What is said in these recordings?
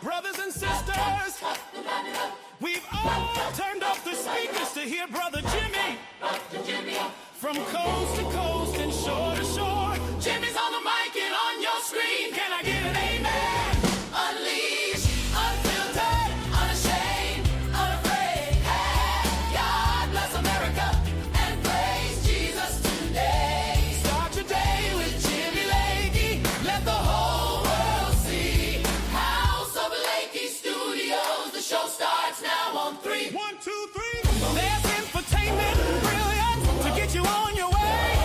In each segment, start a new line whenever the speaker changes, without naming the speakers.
Brothers and sisters, we've all turned off the speakers to hear Brother Jimmy. From coast to coast and shore to shore, Jimmy's on the mic and on your screen. Can I get an amen? Unleashed, unfiltered, unashamed, unafraid. Hey, God bless America and praise Jesus today. Start your day with Jimmy Lakey. Let the whole world see. House of Lakey Studios. The show starts now on 3. 1, 2, 3. There's infotainment, brilliant to get you on your way.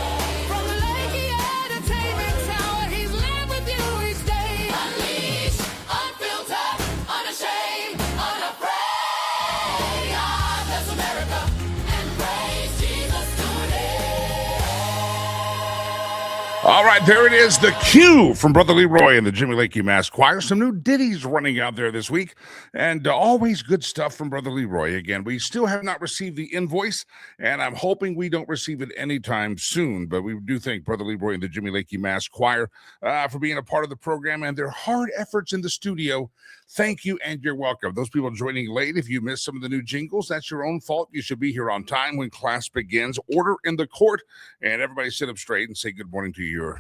From the Lakey Entertainment Tower, he's live with you each day. Unleashed, unfiltered, unashamed, unafraid. God bless America and praise Jesus today.
All right, there it is, the cue from Brother Leroy and the Jimmy Lakey Mass Choir. Some new ditties running out there this week, and always good stuff from Brother Leroy. Again, we still have not received the invoice, and I'm hoping we don't receive it anytime soon, but we do thank Brother Leroy and the Jimmy Lakey Mass Choir for being a part of the program and their hard efforts in the studio. Thank you, and you're welcome. Those people joining late, if you missed some of the new jingles, that's your own fault. You should be here on time when class begins. Order in the court, and everybody sit up straight and say good morning to your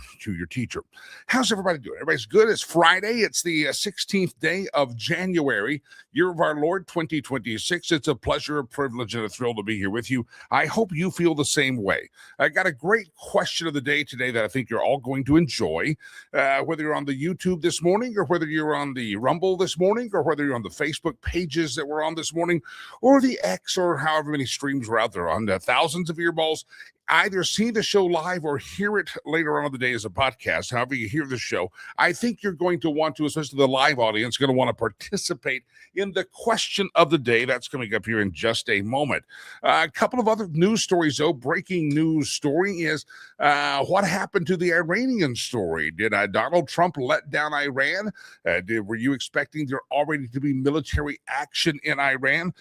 teacher. How's everybody doing? Everybody's good. It's Friday. It's the 16th day of January, year of our Lord 2026. It's a pleasure, a privilege, and a thrill to be here with you. I hope you feel the same way. I got a great question of the day today that I think you're all going to enjoy, whether you're on the YouTube this morning or whether you're on the Rumble this morning or whether you're on the Facebook pages that we're on this morning or the X or however many streams we're out there on. Thousands of earballs. Either see the show live or hear it later on in the day as a podcast. However you hear the show, I think you're going to want to, especially the live audience, going to want to participate in the question of the day. That's coming up here in just a moment. A couple of other news stories, though. Breaking news story is what happened to the Iranian story. Did Donald Trump let down Iran? Were you expecting there already to be military action in Iran?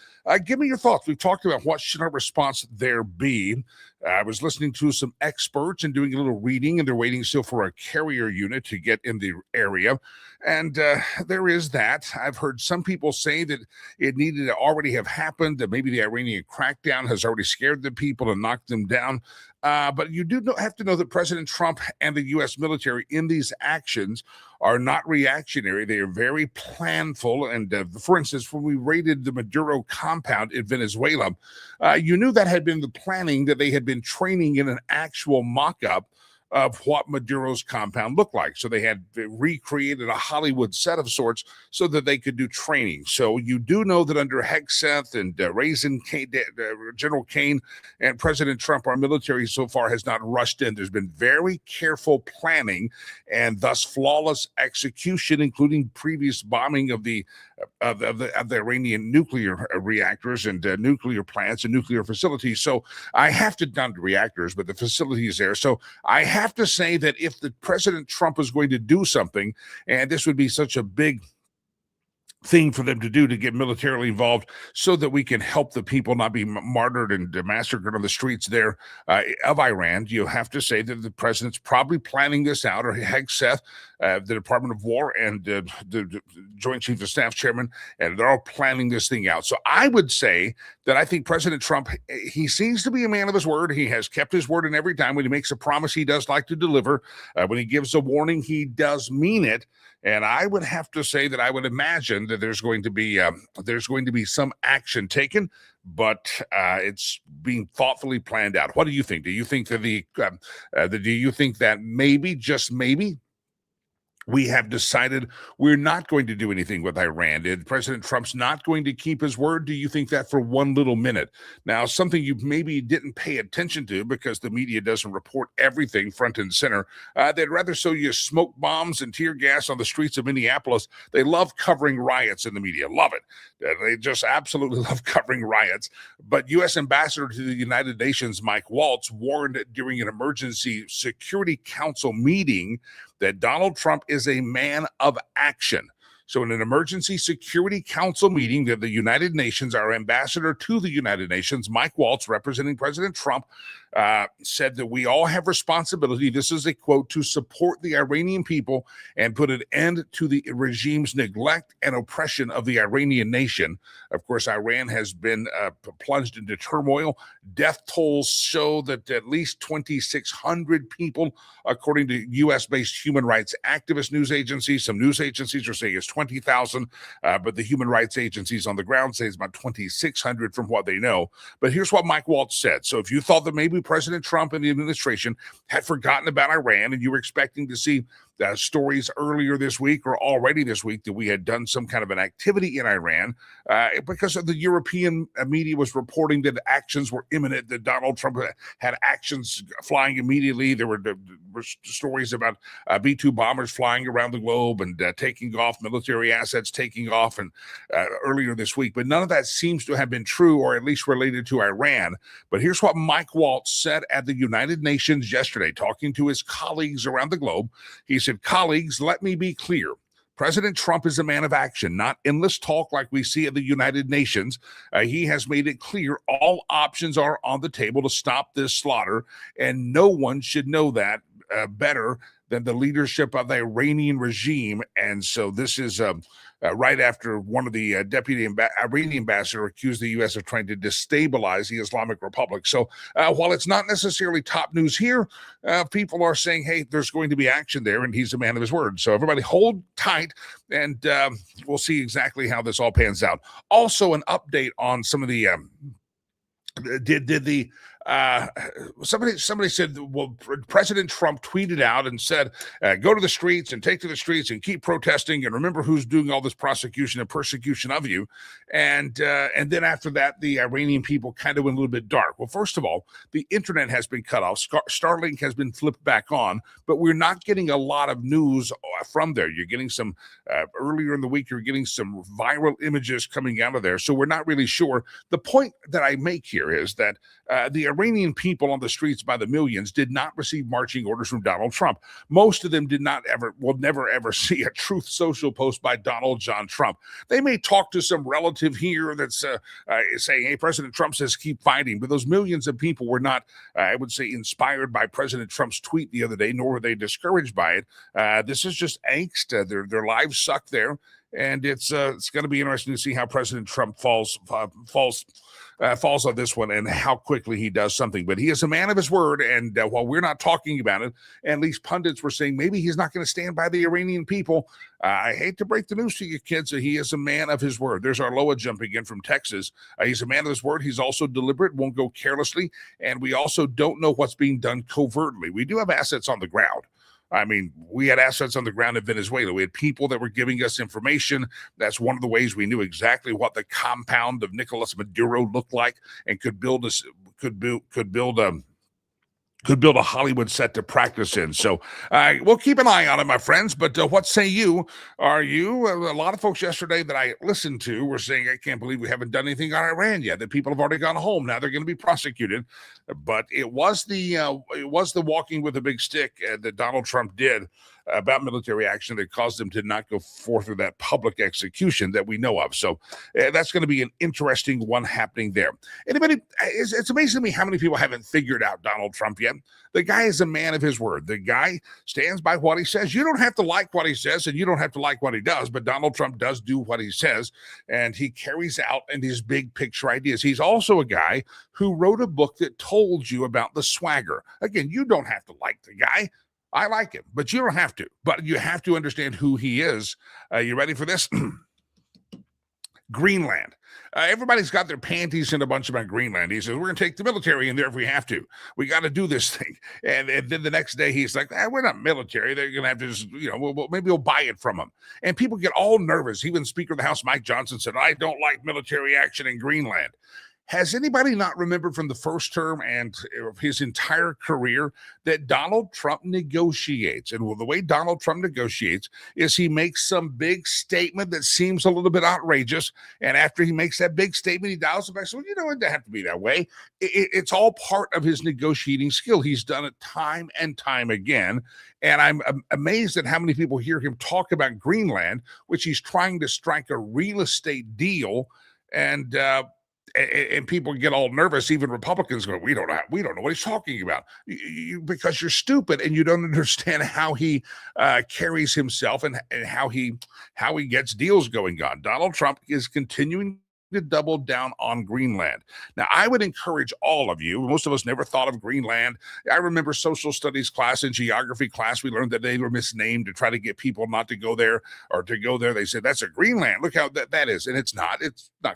Give me your thoughts. We've talked about what should our response there be. I was listening to some experts and doing a little reading, and they're waiting still for a carrier unit to get in the area. And there is that. I've heard some people say that it needed to already have happened, that maybe the Iranian crackdown has already scared the people and knocked them down. But you do have to know that President Trump and the U.S. military in these actions are not reactionary. They are very planful. And for instance, when we raided the Maduro compound in Venezuela, you knew that had been the planning, that they had been training in an actual mock-up of what Maduro's compound looked like. So they had recreated a Hollywood set of sorts so that they could do training. So you do know that under Hegseth and General Kane and President Trump, our military so far has not rushed in. There's been very careful planning and thus flawless execution, including previous bombing of the Iranian nuclear reactors and nuclear plants and nuclear facilities. So I have to not the reactors, but the facilities there. So I have to say that if the President Trump is going to do something, and this would be such a big thing for them to do, to get militarily involved so that we can help the people not be martyred and massacred on the streets there of Iran, you have to say that the president's probably planning this out, or Hegseth, the Department of War, and the Joint Chiefs of Staff Chairman, and they're all planning this thing out. So I would say that I think President Trump, he seems to be a man of his word. He has kept his word, and every time when he makes a promise, he does like to deliver. When he gives a warning, he does mean it. And I would have to say that I would imagine that there's going to be some action taken, but it's being thoughtfully planned out. What do you think? Do you think that do you think that maybe, just maybe, We have decided we're not going to do anything with Iran. President Trump's not going to keep his word. Do you think that for one little minute? Now, something you maybe didn't pay attention to because the media doesn't report everything front and center. They'd rather show you smoke bombs and tear gas on the streets of Minneapolis. They love covering riots in the media. Love it. They just absolutely love covering riots. But U.S. Ambassador to the United Nations, Mike Waltz, warned during an emergency Security Council meeting that Donald Trump is a man of action. So in an emergency Security Council meeting that the United Nations, our ambassador to the United Nations, Mike Waltz, representing President Trump, said that we all have responsibility, this is a quote, to support the Iranian people and put an end to the regime's neglect and oppression of the Iranian nation. Of course, Iran has been plunged into turmoil. Death tolls show that at least 2,600 people, according to U.S.-based human rights activist news agencies. Some news agencies are saying it's 20,000, but the human rights agencies on the ground say it's about 2,600 from what they know. But here's what Mike Waltz said. So if you thought that maybe President Trump and the administration had forgotten about Iran and you were expecting to see stories earlier this week or already this week that we had done some kind of an activity in Iran because of the European media was reporting that actions were imminent, that Donald Trump had actions flying immediately. There were stories about B-2 bombers flying around the globe and taking off, military assets taking off and earlier this week. But none of that seems to have been true or at least related to Iran. But here's what Mike Waltz said at the United Nations yesterday, talking to his colleagues around the globe. He said, colleagues, let me be clear. President Trump is a man of action, not endless talk like we see at the United Nations. He has made it clear all options are on the table to stop this slaughter, and no one should know that better than the leadership of the Iranian regime. And so this is right after one of the deputy Iranian ambassador accused the U.S. of trying to destabilize the Islamic Republic. So while it's not necessarily top news here, people are saying, hey, there's going to be action there, and he's a man of his word. So everybody hold tight, and we'll see exactly how this all pans out. Also, an update on some of the somebody said, well, President Trump tweeted out and said, go to the streets and take to the streets and keep protesting and remember who's doing all this prosecution and persecution of you. And then after that, the Iranian people kind of went a little bit dark. Well, first of all, the internet has been cut off. Starlink has been flipped back on, but we're not getting a lot of news from there. You're getting some, earlier in the week, you're getting some viral images coming out of there. So we're not really sure. The point that I make here is that the Iranian people on the streets by the millions did not receive marching orders from Donald Trump. Most of them will never ever see a Truth Social post by Donald John Trump. They may talk to some relative here that's saying, hey, President Trump says keep fighting. But those millions of people were not, I would say, inspired by President Trump's tweet the other day, nor were they discouraged by it. This is just angst. Their lives suck there. And it's going to be interesting to see how President Trump falls on this one and how quickly he does something. But he is a man of his word, and while we're not talking about it, at least pundits were saying maybe he's not going to stand by the Iranian people. I hate to break the news to you, kids. He is a man of his word. There's our Loa jumping in from Texas. He's a man of his word. He's also deliberate, won't go carelessly, and we also don't know what's being done covertly. We do have assets on the ground. I mean, we had assets on the ground in Venezuela. We had people that were giving us information. That's one of the ways we knew exactly what the compound of Nicolas Maduro looked like and could build a Hollywood set to practice in. So we'll keep an eye on it, my friends. But what say you? Are you? A lot of folks yesterday that I listened to were saying, I can't believe we haven't done anything on Iran yet, that people have already gone home. Now they're going to be prosecuted. But it was the walking with a big stick that Donald Trump did about military action that caused them to not go forth with that public execution that we know of. So that's going to be an interesting one happening there. Anybody, it's amazing to me how many people haven't figured out Donald Trump yet. The guy is a man of his word. The guy stands by what he says. You don't have to like what he says, and you don't have to like what he does, but Donald Trump does do what he says, and he carries out in his big picture ideas. He's also a guy who wrote a book that told you about the swagger. Again, you don't have to like the guy. I like him, but you don't have to. But you have to understand who he is. You ready for this? Greenland. Everybody's got their panties in a bunch about Greenland. He says, we're going to take the military in there if we have to. We got to do this thing. And then the next day, he's like, we're not military. They're going to have to just, maybe we'll buy it from them. And people get all nervous. Even Speaker of the House, Mike Johnson, said, I don't like military action in Greenland. Has anybody not remembered from the first term and his entire career that Donald Trump negotiates? And the way Donald Trump negotiates is he makes some big statement that seems a little bit outrageous. And after he makes that big statement, he dials it back. So, it doesn't have to be that way. It's all part of his negotiating skill. He's done it time and time again. And I'm amazed at how many people hear him talk about Greenland, which he's trying to strike a real estate deal. And people get all nervous. Even Republicans go, we don't know what he's talking about, because you're stupid and you don't understand how he carries himself and how he gets deals going on. Donald Trump is continuing to double down on Greenland. Now, I would encourage all of you, most of us never thought of Greenland. I remember social studies class and geography class, we learned that they were misnamed to try to get people not to go there, or to go there. They said, that's a Greenland. Look how that is. And it's not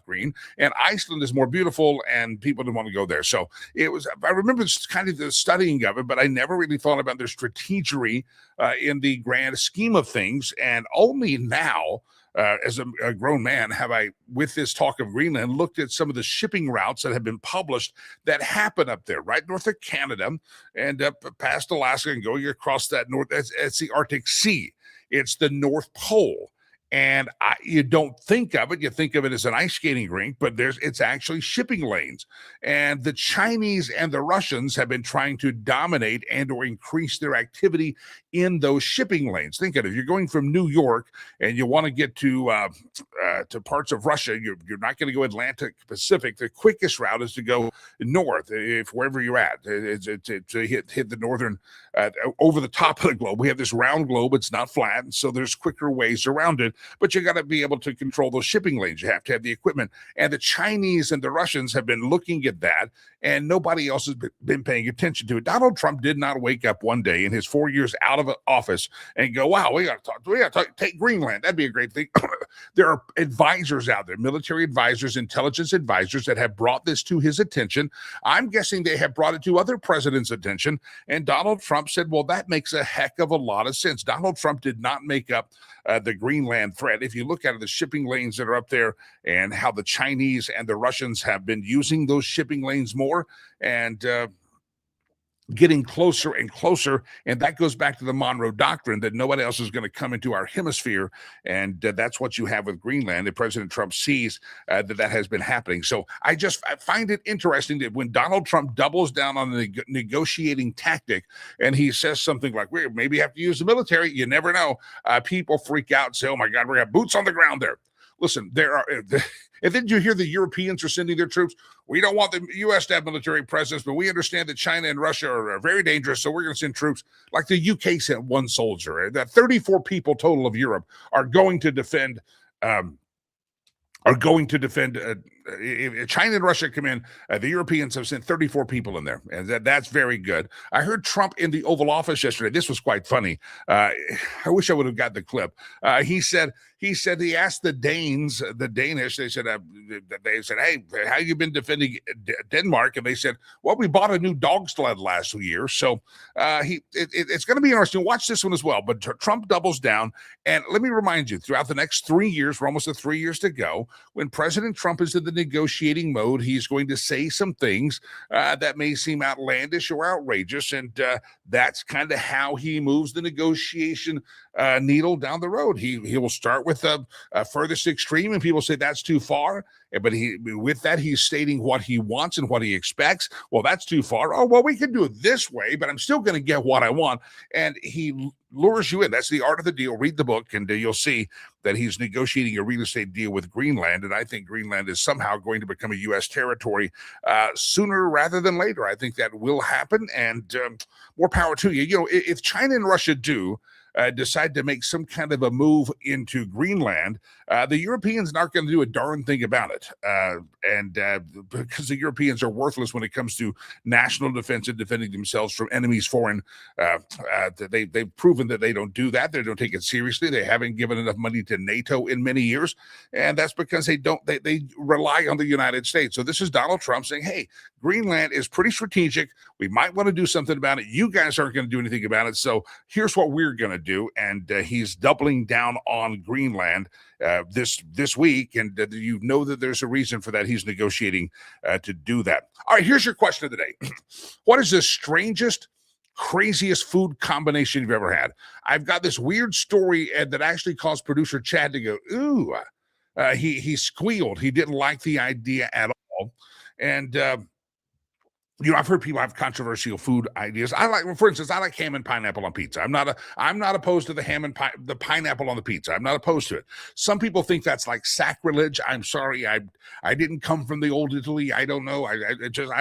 green. And Iceland is more beautiful, and people didn't want to go there. So I remember kind of the studying of it, but I never really thought about their strategy in the grand scheme of things. And only now, as a grown man, have I, with this talk of Greenland, looked at some of the shipping routes that have been published that happen up there, right north of Canada and up past Alaska and going across that north. It's the Arctic Sea. It's the North Pole. And you don't think of it. You think of it as an ice skating rink, but it's actually shipping lanes. And the Chinese and the Russians have been trying to dominate and or increase their activity in those shipping lanes. Think of it. If you're going from New York and you want to get to parts of Russia, you're not going to go Atlantic Pacific. The quickest route is to go north, if wherever you're at, to hit the northern, over the top of the globe. We have this round globe. It's not flat, and so there's quicker ways around it. But you got to be able to control those shipping lanes. You have to have the equipment. And the Chinese and the Russians have been looking at that, and nobody else has been paying attention to it. Donald Trump did not wake up one day in his 4 years out of office and go, wow, we got to take Greenland. That'd be a great thing. There are advisors out there, military advisors, intelligence advisors that have brought this to his attention. I'm guessing they have brought it to other presidents' attention. And Donald Trump said, well, that makes a heck of a lot of sense. Donald Trump did not make up the Greenland threat. If you look at the shipping lanes that are up there and how the Chinese and the Russians have been using those shipping lanes more and getting closer and closer, and that goes back to the Monroe Doctrine that nobody else is going to come into our hemisphere, and that's what you have with Greenland. And President Trump sees that has been happening. So I find it interesting that when Donald Trump doubles down on the negotiating tactic, and he says something like, we maybe have to use the military, you never know, people freak out and say, oh my God, we have boots on the ground there. Listen, there are, and then you hear the Europeans are sending their troops. We don't want the U.S. to have military presence, but we understand that China and Russia are very dangerous, so we're going to send troops. Like the UK sent one soldier. That 34 people total of Europe are going to defend. If China and Russia come in, the Europeans have sent 34 people in there, and that's very good. I heard Trump in the Oval Office yesterday. This was quite funny. I wish I would have got the clip. He said he asked the Danish. They said, hey, how you been defending Denmark? And they said, well, we bought a new dog sled last year. So it's going to be interesting. Watch this one as well. But Trump doubles down. And let me remind you, throughout the next 3 years, we're almost at 3 years to go, when President Trump is in the negotiating mode, he's going to say some things that may seem outlandish or outrageous. And that's kind of how he moves the negotiation needle down the road. He will start with a furthest extreme, and people say that's too far. But with that, he's stating what he wants and what he expects. Well, that's too far. Oh, well, we can do it this way, but I'm still going to get what I want. And he lures you in. That's the art of the deal. Read the book, and you'll see that he's negotiating a real estate deal with Greenland. And I think Greenland is somehow going to become a U.S. territory sooner rather than later. I think that will happen, and more power to you. You know, if China and Russia do, decide to make some kind of a move into Greenland, the Europeans aren't going to do a darn thing about it. Because the Europeans are worthless when it comes to national defense and defending themselves from enemies foreign. They've proven that they don't do that. They don't take it seriously. They haven't given enough money to NATO in many years. And that's because they rely on the United States. So this is Donald Trump saying, hey, Greenland is pretty strategic. We might want to do something about it. You guys aren't going to do anything about it. So here's what we're going to do. And he's doubling down on Greenland this week. And you know that there's a reason for that. He's negotiating to do that. All right, here's your question of the day. What is the strangest, craziest food combination you've ever had? I've got this weird story that actually caused producer Chad to go, ooh. He squealed. He didn't like the idea at all. And I've heard people have controversial food ideas. For instance, I like ham and pineapple on pizza. I'm not opposed to the ham and the pineapple on the pizza. I'm not opposed to it. Some people think that's like sacrilege. I'm sorry. I didn't come from the old Italy. I don't know. I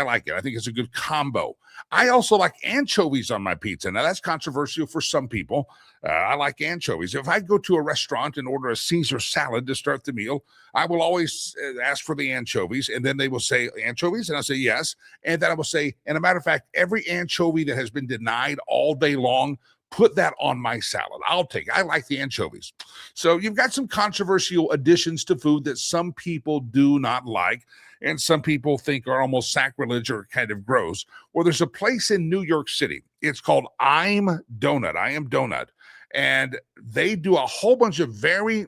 like it. I think it's a good combo. I also like anchovies on my pizza. Now that's controversial for some people. I like anchovies. If I go to a restaurant and order a Caesar salad to start the meal, I will always ask for the anchovies, and then they will say anchovies, and I'll say yes. And then I will say, and a matter of fact, every anchovy that has been denied all day long, put that on my salad. I'll take it. I like the anchovies. So you've got some controversial additions to food that some people do not like, and some people think are almost sacrilege or kind of gross. Well, there's a place in New York City. It's called I Am Donut. And they do a whole bunch of very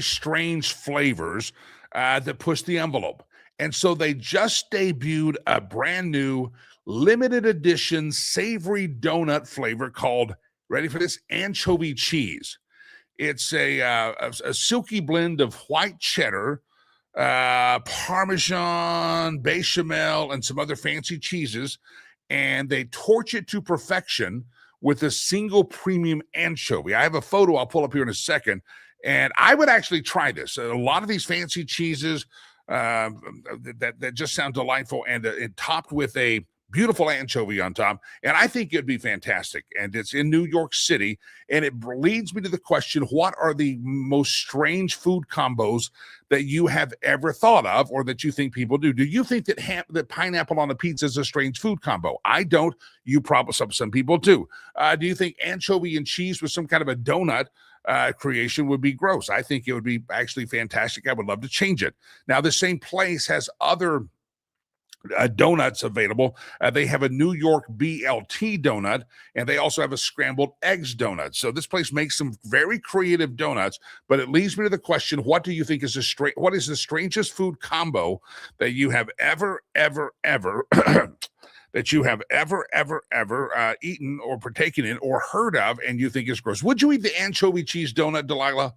strange flavors that push the envelope. And so they just debuted a brand new limited edition savory donut flavor called, ready for this, anchovy cheese. It's a silky blend of white cheddar, Parmesan, bechamel, and some other fancy cheeses. And they torch it to perfection with a single premium anchovy. I have a photo I'll pull up here in a second. And I would actually try this. A lot of these fancy cheeses that just sound delightful, and topped with a beautiful anchovy on top. And I think it'd be fantastic. And it's in New York City. And it leads me to the question, what are the most strange food combos that you have ever thought of, or that you think people do? Do you think that pineapple on a pizza is a strange food combo? I don't. You probably, some people do. Do you think anchovy and cheese with some kind of a donut creation would be gross? I think it would be actually fantastic. I would love to change it. Now, the same place has other donuts available. They have a New York BLT donut, and they also have a scrambled eggs donut. So this place makes some very creative donuts, but it leads me to the question, what do you think is what is the strangest food combo that you have ever that you have ever eaten or partaken in or heard of, and you think is gross? Would you eat the anchovy cheese donut, Delilah?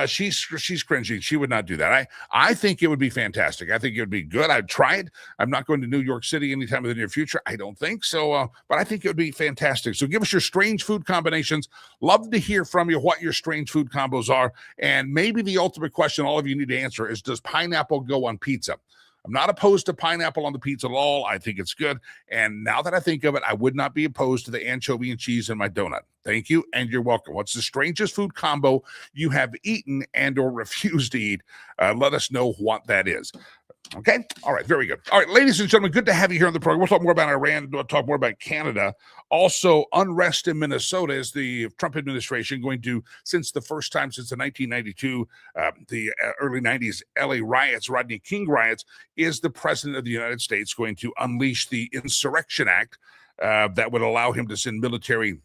She's cringing. She would not do that. I think it would be fantastic. I think it would be good. I'd try it. I'm not going to New York City anytime in the near future. I don't think so. But I think it would be fantastic. So give us your strange food combinations. Love to hear from you what your strange food combos are. And maybe the ultimate question all of you need to answer is, does pineapple go on pizza? I'm not opposed to pineapple on the pizza at all. I think it's good. And now that I think of it, I would not be opposed to the anchovy and cheese in my donut. Thank you, and you're welcome. What's the strangest food combo you have eaten and or refused to eat? Let us know what that is. Okay? All right, very good. All right, ladies and gentlemen, good to have you here on the program. We'll talk more about Iran. We'll talk more about Canada. Also, unrest in Minnesota is the Trump administration going to, since the first time since the 1992, the early 90s LA riots, Rodney King riots, is the president of the United States going to unleash the Insurrection Act that would allow him to send military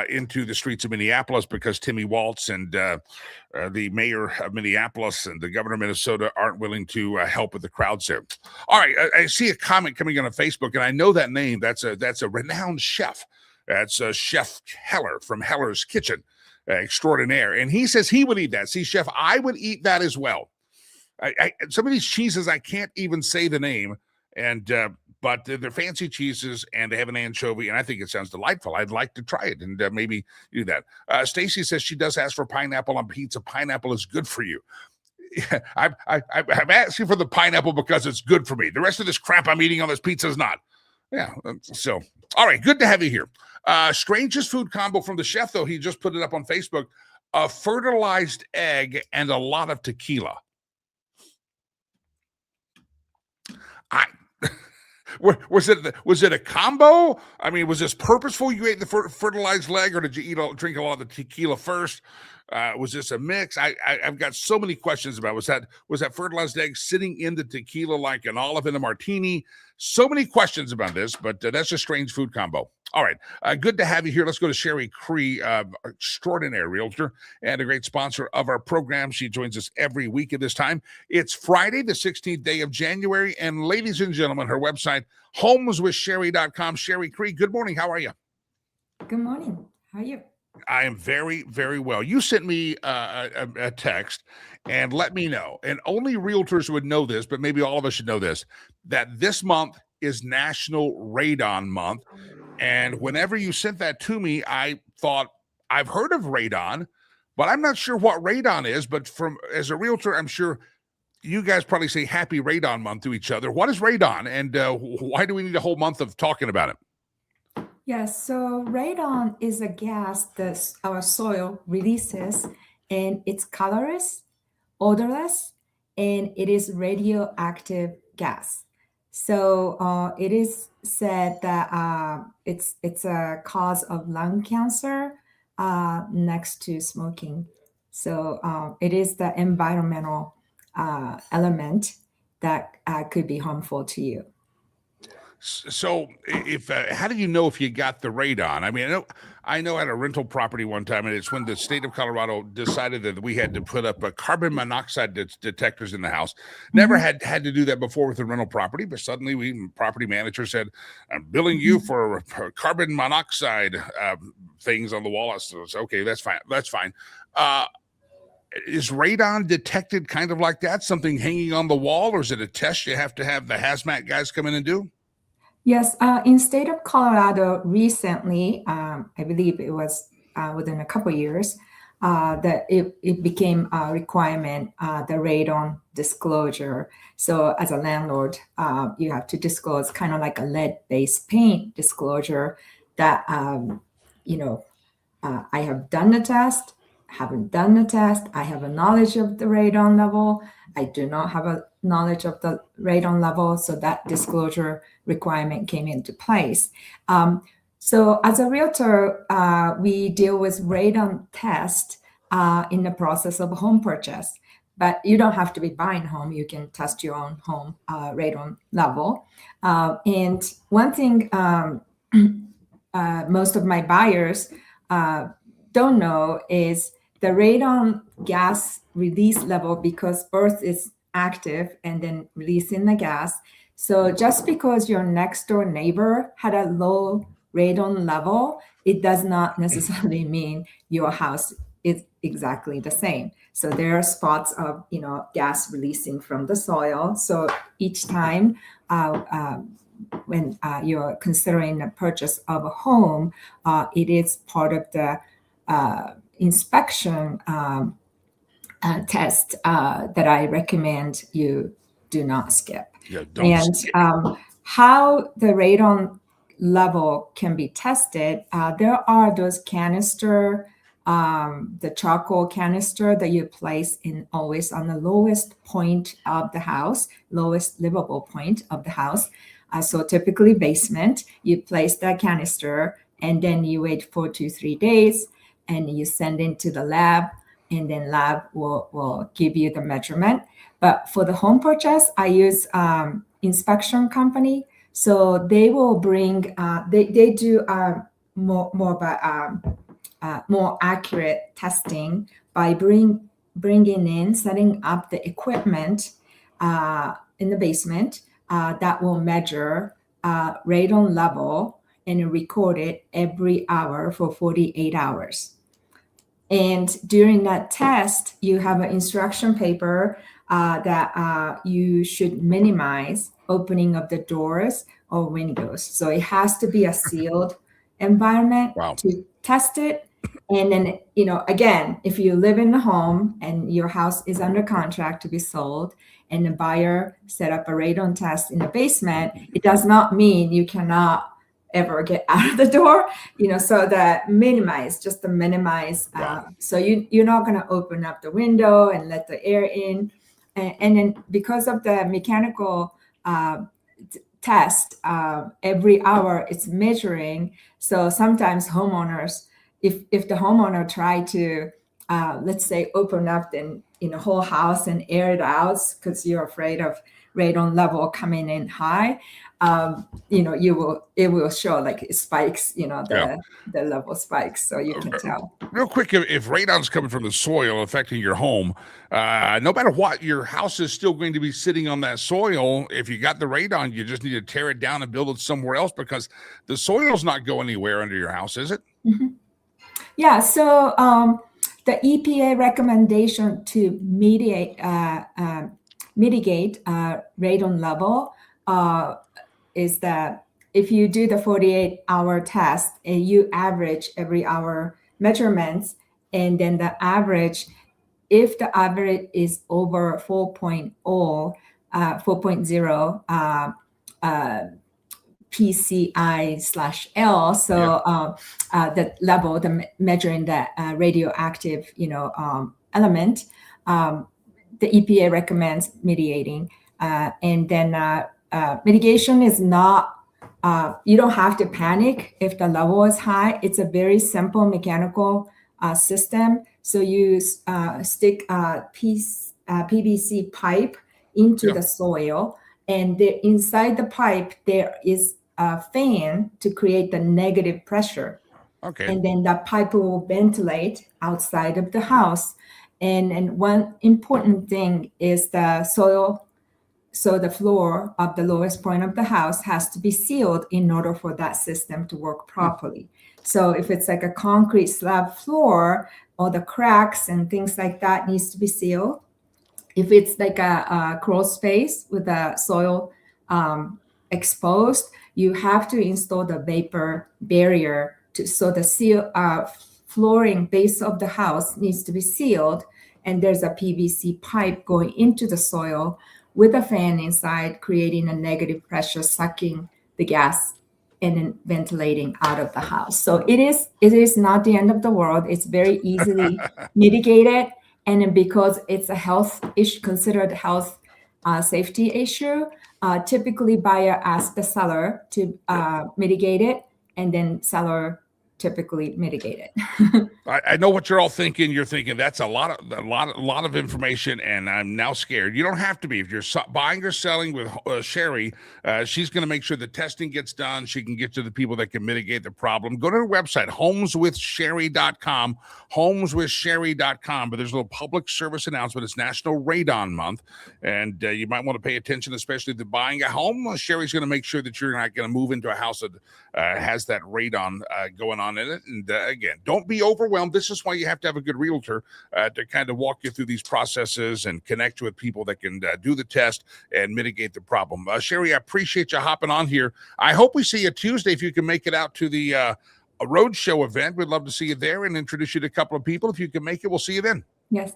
into the streets of Minneapolis, because Timmy Waltz and the mayor of Minneapolis and the governor of Minnesota aren't willing to help with the crowds there. All right, I see a comment coming on Facebook, and I know that name. That's a renowned chef. That's Chef Heller from Heller's Kitchen Extraordinaire, and he says he would eat that. See, Chef, I would eat that as well. Some of these cheeses, I can't even say the name, and but they're fancy cheeses, and they have an anchovy, and I think it sounds delightful. I'd like to try it and maybe do that. Stacy says she does ask for pineapple on pizza. Pineapple is good for you. I'm asking for the pineapple because it's good for me. The rest of this crap I'm eating on this pizza is not. Yeah. So, all right. Good to have you here. Strangest food combo from the chef, though. He just put it up on Facebook. A fertilized egg and a lot of tequila. Was it a combo? I mean, was this purposeful? You ate the fertilized leg, or did you drink a lot of the tequila first? Was this a mix? I've got so many questions about. Was that fertilized egg sitting in the tequila like an olive in a martini? So many questions about this, but that's a strange food combo. All right, good to have you here. Let's go to Sherry Cree, extraordinary realtor and a great sponsor of our program. She joins us every week at this time. It's Friday, the 16th day of January, and ladies and gentlemen, her website, homeswithsherry.com. Sherry Cree, good morning. How are you?
Good morning. How are you?
I am very, very well. You sent me a text and let me know, and only realtors would know this, but maybe all of us should know this, that this month is National Radon Month. And whenever you sent that to me, I thought, I've heard of radon, but I'm not sure what radon is. But as a realtor, I'm sure you guys probably say Happy Radon Month to each other. What is radon, and why do we need a whole month of talking about it?
Yes, so radon is a gas that our soil releases, and it's colorless, odorless, and it is radioactive gas. So it is said that it's a cause of lung cancer next to smoking. So it is the environmental element that could be harmful to you.
So, if how do you know if you got the radon? I mean, I know I had a rental property one time, and it's when the state of Colorado decided that we had to put up a carbon monoxide detectors in the house. Never had to do that before with a rental property, but suddenly property manager said, "I'm billing you for carbon monoxide things on the wall." So it's okay, that's fine. That's fine. Is radon detected kind of like that? Something hanging on the wall, or is it a test you have to have the hazmat guys come in and do?
Yes, in state of Colorado recently, I believe it was within a couple years, that it became a requirement, the radon disclosure. So as a landlord, you have to disclose kind of like a lead-based paint disclosure that, I have done the test, haven't done the test, I have a knowledge of the radon level, I do not have a knowledge of the radon level, so that disclosure requirement came into place. So as a realtor, we deal with radon test in the process of home purchase, but you don't have to be buying home. You can test your own home radon level. And one thing most of my buyers don't know is the radon gas release level, because earth is active and then releasing the gas. So just because your next door neighbor had a low radon level, it does not necessarily mean your house is exactly the same. So there are spots of gas releasing from the soil. So each time when you're considering the purchase of a home, it is part of the inspection test that I recommend you do not skip.
Yeah, don't skip.
How the radon level can be tested, there are those canister, the charcoal canister that you place in always on the lowest point of the house, lowest livable point of the house. So typically basement, you place that canister and then you wait 4 to 3 days and you send it to the lab, and then lab will give you the measurement. But for the home purchase, I use inspection company. So they will bring, they do more accurate testing by bringing in, setting up the equipment in the basement that will measure radon level and record it every hour for 48 hours. And during that test, you have an instruction paper that you should minimize opening of the doors or windows. So it has to be a sealed environment to test it. And then, again, if you live in a home and your house is under contract to be sold and the buyer set up a radon test in the basement, it does not mean you cannot ever get out of the door, so that just to minimize.
Wow.
So you're not going to open up the window and let the air in. And then because of the mechanical test, every hour it's measuring. So sometimes homeowners, if the homeowner try to, let's say, open up in a whole house and air it out because you're afraid of radon level coming in high, it will show like it spikes, the level spikes, so you can tell.
Real quick, if radon's coming from the soil affecting your home, no matter what, your house is still going to be sitting on that soil. If you got the radon, you just need to tear it down and build it somewhere else because the soil's not going anywhere under your house, is it?
Mm-hmm. Yeah, so the EPA recommendation to mitigate radon level is that if you do the 48-hour test and you average every hour measurements, and then the average, if the average is over 4.0, PCI/L, so the level, measuring the radioactive, element, the EPA recommends mitigating, and then mitigation is not. You don't have to panic if the level is high. It's a very simple mechanical system. So you stick a PVC pipe into the soil, and inside the pipe there is a fan to create the negative pressure.
Okay.
And then that pipe will ventilate outside of the house. And one important thing is the soil. So the floor of the lowest point of the house has to be sealed in order for that system to work properly. So if it's like a concrete slab floor, all the cracks and things like that needs to be sealed. If it's like a crawl space with the soil exposed, you have to install the vapor barrier so the flooring base of the house needs to be sealed, and there's a PVC pipe going into the soil with a fan inside, creating a negative pressure, sucking the gas and then ventilating out of the house. So it is not the end of the world. It's very easily mitigated. And then because it's a health issue, considered health safety issue, typically buyer asks the seller to mitigate it, and then seller typically mitigate it.
I know what you're all thinking. You're thinking that's a lot of information, and I'm now scared. You don't have to be. If you're buying or selling with Sherry, she's going to make sure the testing gets done. She can get to the people that can mitigate the problem. Go to her website, homeswithsherry.com, homeswithsherry.com. But there's a little public service announcement. It's National Radon Month, and you might want to pay attention, especially to buying a home. Sherry's going to make sure that you're not going to move into a house that has that radon going on in it. And again, don't be overwhelmed. This is why you have to have a good realtor to kind of walk you through these processes and connect with people that can do the test and mitigate the problem. Sherry, I appreciate you hopping on here. I hope we see you Tuesday if you can make it out to the a roadshow event. We'd love to see you there and introduce you to a couple of people. If you can make it, we'll see you then.
Yes,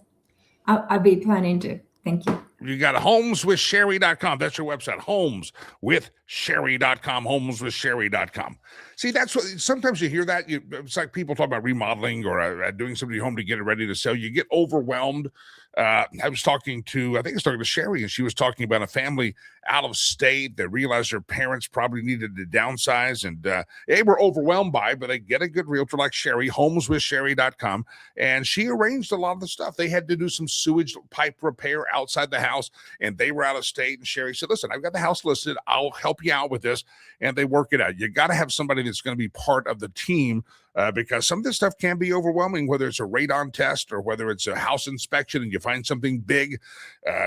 I'll be planning to. Thank you.
You got homeswithsherry.com. That's your website, homeswithsherry.com, homeswithsherry.com. See, that's what sometimes you hear that. It's like people talk about remodeling or doing something at home to get it ready to sell. You get overwhelmed. I was talking to Sherry, and she was talking about a family out of state that realized their parents probably needed to downsize, and they were overwhelmed by it, but they get a good realtor like Sherry, homeswithsherry.com, and she arranged a lot of the stuff. They had to do some sewage pipe repair outside the house, and they were out of state, and Sherry said, listen, I've got the house listed. I'll help you out with this, and they work it out. You got to have somebody that's going to be part of the team because some of this stuff can be overwhelming, whether it's a radon test or whether it's a house inspection and you find something big.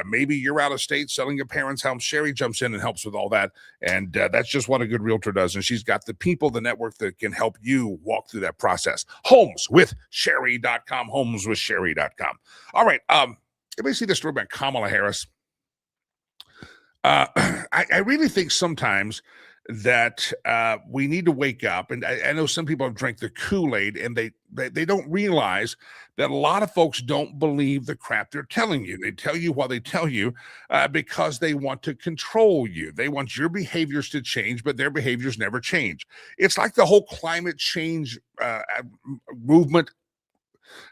Maybe you're out of state selling your parents' home. Sherry jumps in and helps with all that. And that's just what a good realtor does. And she's got the people, the network that can help you walk through that process. Homeswithsherry.com, homeswithsherry.com. All right. Everybody see this story about Kamala Harris? I really think sometimes that we need to wake up. And I know some people have drank the Kool-Aid, and they don't realize that a lot of folks don't believe the crap they're telling you. They tell you what they tell you because they want to control you. They want your behaviors to change, but their behaviors never change. It's like the whole climate change movement,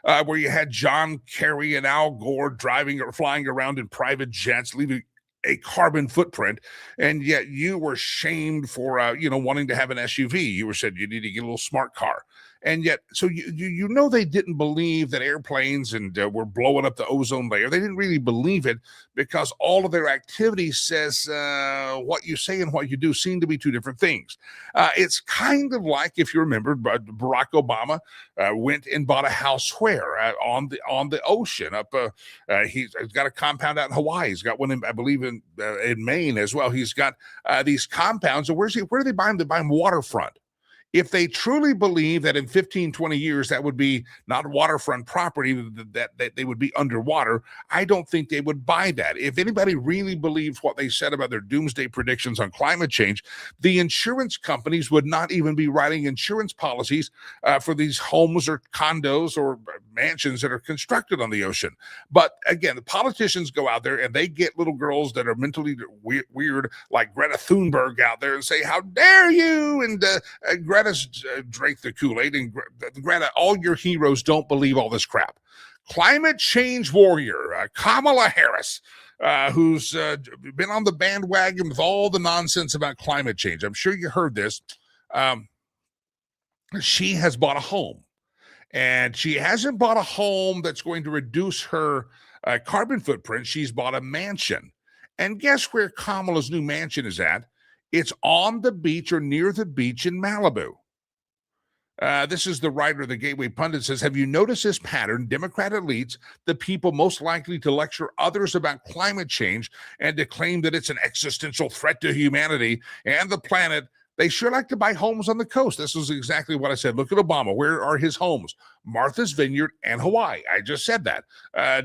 where you had John Kerry and Al Gore driving or flying around in private jets, leaving a carbon footprint, and yet you were shamed for wanting to have an SUV. You were said you need to get a little smart car, and yet so you know they didn't believe that airplanes and were blowing up the ozone layer. They didn't really believe it because all of their activity says what you say and what you do seem to be two different things. It's kind of like, if you remember, Barack Obama went and bought a house where on the ocean up. He's got a compound out in Hawaii. He's got one I believe in Maine as well. He's got these compounds. And where do they buy them? They buy them waterfront. If they truly believe that in 15, 20 years, that would be not waterfront property, that they would be underwater, I don't think they would buy that. If anybody really believes what they said about their doomsday predictions on climate change, the insurance companies would not even be writing insurance policies for these homes or condos or mansions that are constructed on the ocean. But again, the politicians go out there and they get little girls that are mentally weird, like Greta Thunberg, out there and say, "How dare you?" And Greta's drank the Kool-Aid, and Greta, all your heroes don't believe all this crap. Climate change warrior Kamala Harris, who's been on the bandwagon with all the nonsense about climate change. I'm sure you heard this. She has bought a home, and she hasn't bought a home that's going to reduce her carbon footprint. She's bought a mansion. And guess where Kamala's new mansion is at? It's on the beach or near the beach in Malibu. This is the writer of the Gateway Pundit says, have you noticed this pattern? Democrat elites, the people most likely to lecture others about climate change and to claim that it's an existential threat to humanity and the planet, they sure like to buy homes on the coast. This is exactly what I said. Look at Obama. Where are his homes? Martha's Vineyard and Hawaii. I just said that.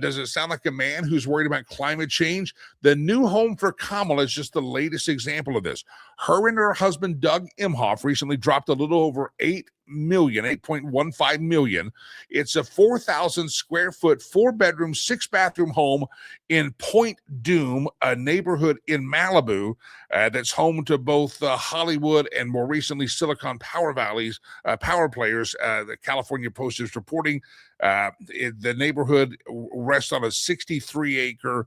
Does it sound like a man who's worried about climate change? The new home for Kamala is just the latest example of this. Her and her husband, Doug Imhoff, recently dropped a little over $8.15 million. It's a 4,000 square foot, 4-bedroom, 6-bathroom home in Point Dume, a neighborhood in Malibu that's home to both Hollywood and more recently Silicon Power Valley's power players. The California Post is reporting the neighborhood rests on a 63-acre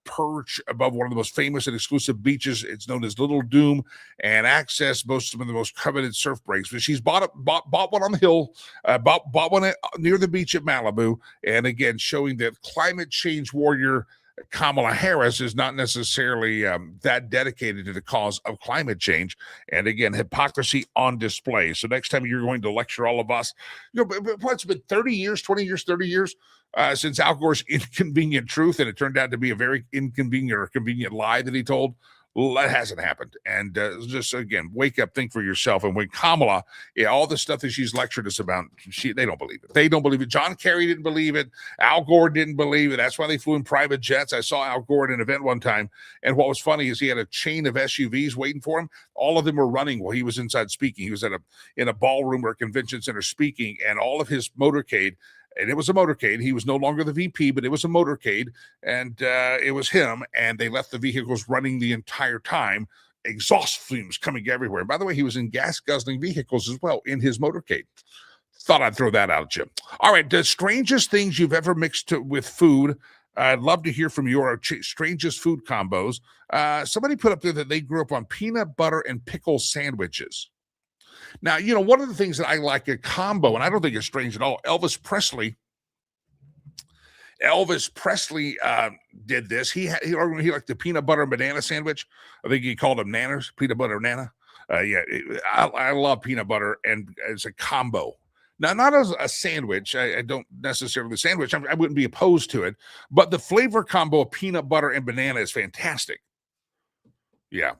perch above one of the most famous and exclusive beaches. It's known as Little Doom, and access most some of the most coveted surf breaks. But she's bought one on the hill, bought one near the beach at Malibu, and again showing that climate change warrior Kamala Harris is not necessarily that dedicated to the cause of climate change. And again, hypocrisy on display. So next time you're going to lecture all of us, what's been 30 years, 20 years, 30 years since Al Gore's inconvenient truth, and it turned out to be a very inconvenient or convenient lie that he told. Well, that hasn't happened. And just, again, wake up, think for yourself. And when Kamala, all the stuff that she's lectured us about, they don't believe it. They don't believe it. John Kerry didn't believe it. Al Gore didn't believe it. That's why they flew in private jets. I saw Al Gore at an event one time. And what was funny is he had a chain of SUVs waiting for him. All of them were running while he was inside speaking. He was in a ballroom or a convention center speaking, and all of his motorcade, and it was a motorcade. He was no longer the VP, but it was a motorcade, and it was him, and they left the vehicles running the entire time, exhaust fumes coming everywhere. And by the way, he was in gas-guzzling vehicles as well in his motorcade. Thought I'd throw that out, Jim. All right, the strangest things you've ever mixed with food. I'd love to hear from your strangest food combos. Somebody put up there that they grew up on peanut butter and pickle sandwiches. Now, one of the things that I like a combo, and I don't think it's strange at all, Elvis Presley did this. He liked the peanut butter and banana sandwich. I think he called them nanas, peanut butter nana. I love peanut butter, and it's a combo. Now, not as a sandwich. I don't necessarily sandwich. I wouldn't be opposed to it, but the flavor combo of peanut butter and banana is fantastic. Yeah.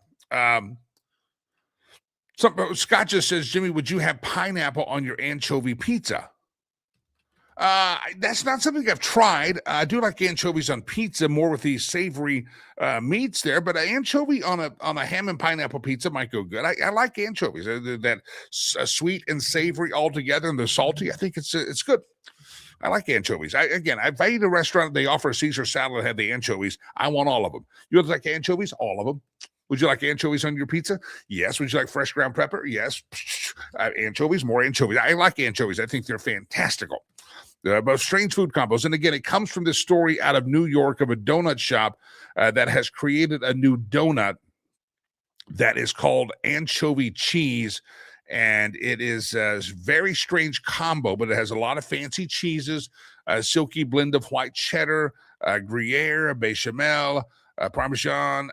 Scott just says, Jimmy, would you have pineapple on your anchovy pizza? That's not something I've tried. I do like anchovies on pizza, more with these savory meats there, but an anchovy on a ham and pineapple pizza might go good. I like anchovies. That sweet and savory all together, and the salty. I think it's good. I like anchovies. If I eat at a restaurant, they offer a Caesar salad that had the anchovies. I want all of them. You would like anchovies? All of them. Would you like anchovies on your pizza? Yes. Would you like fresh ground pepper? Yes. Anchovies, more anchovies. I like anchovies. I think they're fantastical. But strange food combos. And again, it comes from this story out of New York of a donut shop that has created a new donut that is called anchovy cheese. And it is a very strange combo, but it has a lot of fancy cheeses, a silky blend of white cheddar, Gruyere, bechamel, Parmesan.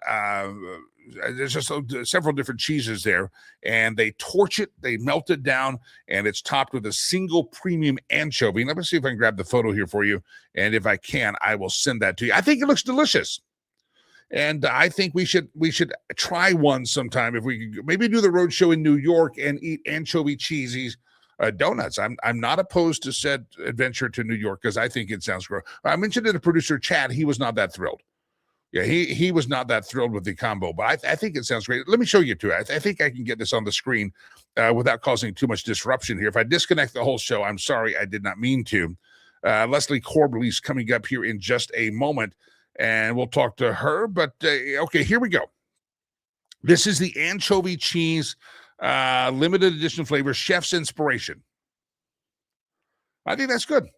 There's just several different cheeses there, and they torch it, they melt it down, and it's topped with a single premium anchovy. Let me see if I can grab the photo here for you, and if I can, I will send that to you. I think it looks delicious, and I think we should try one sometime. If we could maybe do the road show in New York and eat anchovy cheesies. Donuts. I'm not opposed to said adventure to New York because I think it sounds great. I mentioned it to producer Chad. He was not that thrilled. Yeah, he was not that thrilled with the combo, but I think it sounds great. Let me show you too. I think I can get this on the screen without causing too much disruption here. If I disconnect the whole show, I'm sorry, I did not mean to. Leslie Corbley's coming up here in just a moment, and we'll talk to her. But okay, here we go. This is the anchovy cheese limited edition flavor, Chef's Inspiration. I think that's good.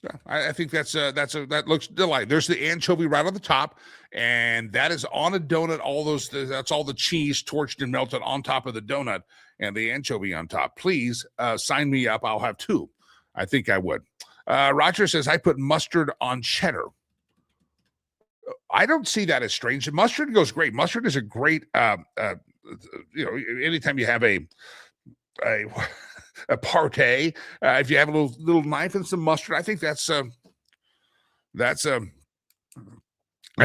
Yeah, I think that looks delightful. There's the anchovy right on the top, and that is on a donut. That's all the cheese torched and melted on top of the donut, and the anchovy on top. Please sign me up. I'll have two. I think I would. Roger says I put mustard on cheddar. I don't see that as strange. Mustard goes great. Mustard is a great. Anytime you have a partay, if you have a little knife and some mustard, I think I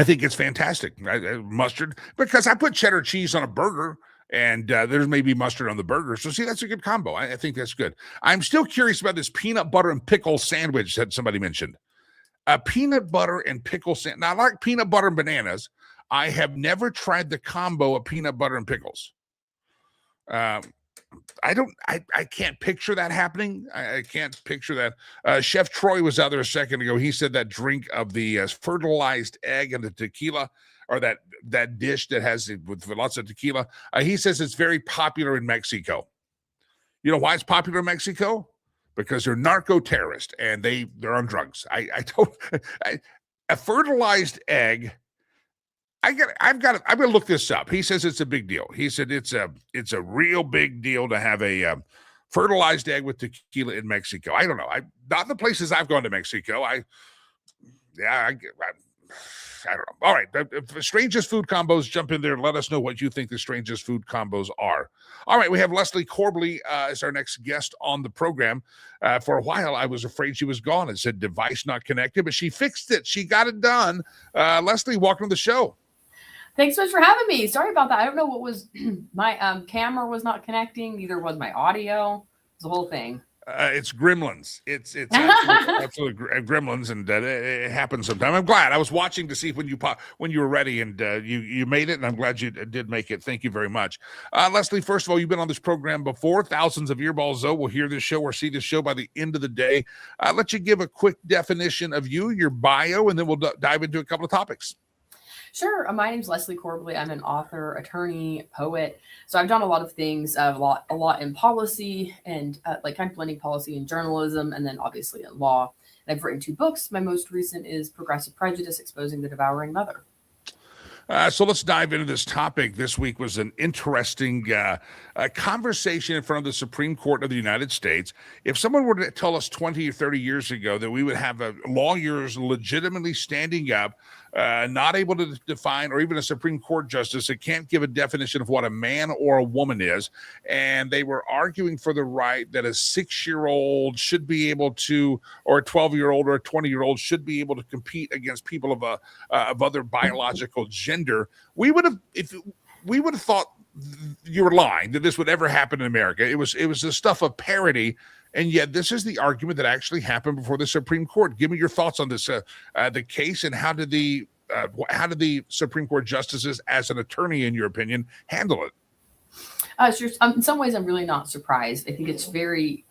think it's fantastic. Mustard, because I put cheddar cheese on a burger, and there's maybe mustard on the burger. So see, that's a good combo. I think that's good. I'm still curious about this peanut butter and pickle sandwich that somebody mentioned. Peanut butter and pickle sandwich. Now, I like peanut butter and bananas. I have never tried the combo of peanut butter and pickles. I can't picture that happening. I can't picture that. Chef Troy was out there a second ago. He said that drink of the fertilized egg and the tequila, or that dish that has with lots of tequila. He says it's very popular in Mexico. You know why it's popular in Mexico? Because they're narco terrorists and they're on drugs. A fertilized egg. I'm gonna look this up. He says it's a big deal. He said it's a real big deal to have a fertilized egg with tequila in Mexico. I don't know. Not the places I've gone to Mexico. I don't know. All right. If strangest food combos, jump in there. Let us know what you think the strangest food combos are. All right. We have Leslie Corbley as our next guest on the program. For a while, I was afraid she was gone. It said device not connected, but she fixed it. She got it done. Leslie, welcome to the show.
Thanks so much for having me. Sorry about that. I don't know what was my camera was not connecting. Neither was my audio. It's the whole thing.
It's gremlins. It's absolute gremlins, and it happens sometimes. I'm glad. I was watching to see when you were ready, and you made it, and I'm glad you did make it. Thank you very much, Leslie. First of all, you've been on this program before. Thousands of earballs though will hear this show or see this show by the end of the day. Let you give a quick definition of you, your bio, and then we'll dive into a couple of topics.
Sure. My name's Leslie Corbley. I'm an author, attorney, poet. So I've done a lot of things, a lot in policy and like kind of blending policy and journalism, and then obviously in law. And I've written 2 books. My most recent is Progressive Prejudice, Exposing the Devouring Mother.
So let's dive into this topic. This week was an interesting conversation in front of the Supreme Court of the United States. If someone were to tell us 20 or 30 years ago that we would have lawyers legitimately standing up, not able to define, or even a Supreme Court justice that can't give a definition of what a man or a woman is, and they were arguing for the right that a 6-year-old should be able to, or a 12-year-old or a 20-year-old should be able to compete against people of other biological gender, we would have thought you were lying that this would ever happen in America. It was the stuff of parody. And yet this is the argument that actually happened before the Supreme Court. Give me your thoughts on this, the case, and how did the Supreme Court justices, as an attorney, in your opinion, handle it?
Sure. In some ways, I'm really not surprised. I think it's very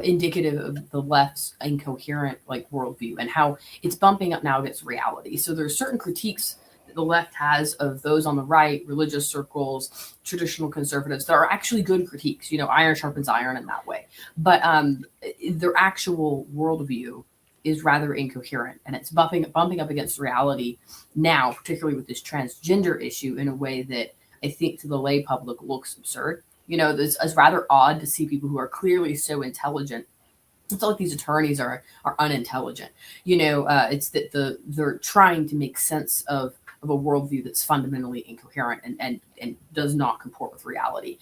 indicative of the left's incoherent worldview and how it's bumping up now against reality. So there's certain critiques that the left has of those on the right, religious circles, traditional conservatives, that are actually good critiques. Iron sharpens iron in that way. But their actual worldview is rather incoherent, and it's bumping up against reality now, particularly with this transgender issue, in a way that I think to the lay public looks absurd. It's rather odd to see people who are clearly so intelligent. It's not like these attorneys are unintelligent. It's that they're trying to make sense of a worldview that's fundamentally incoherent and does not comport with reality.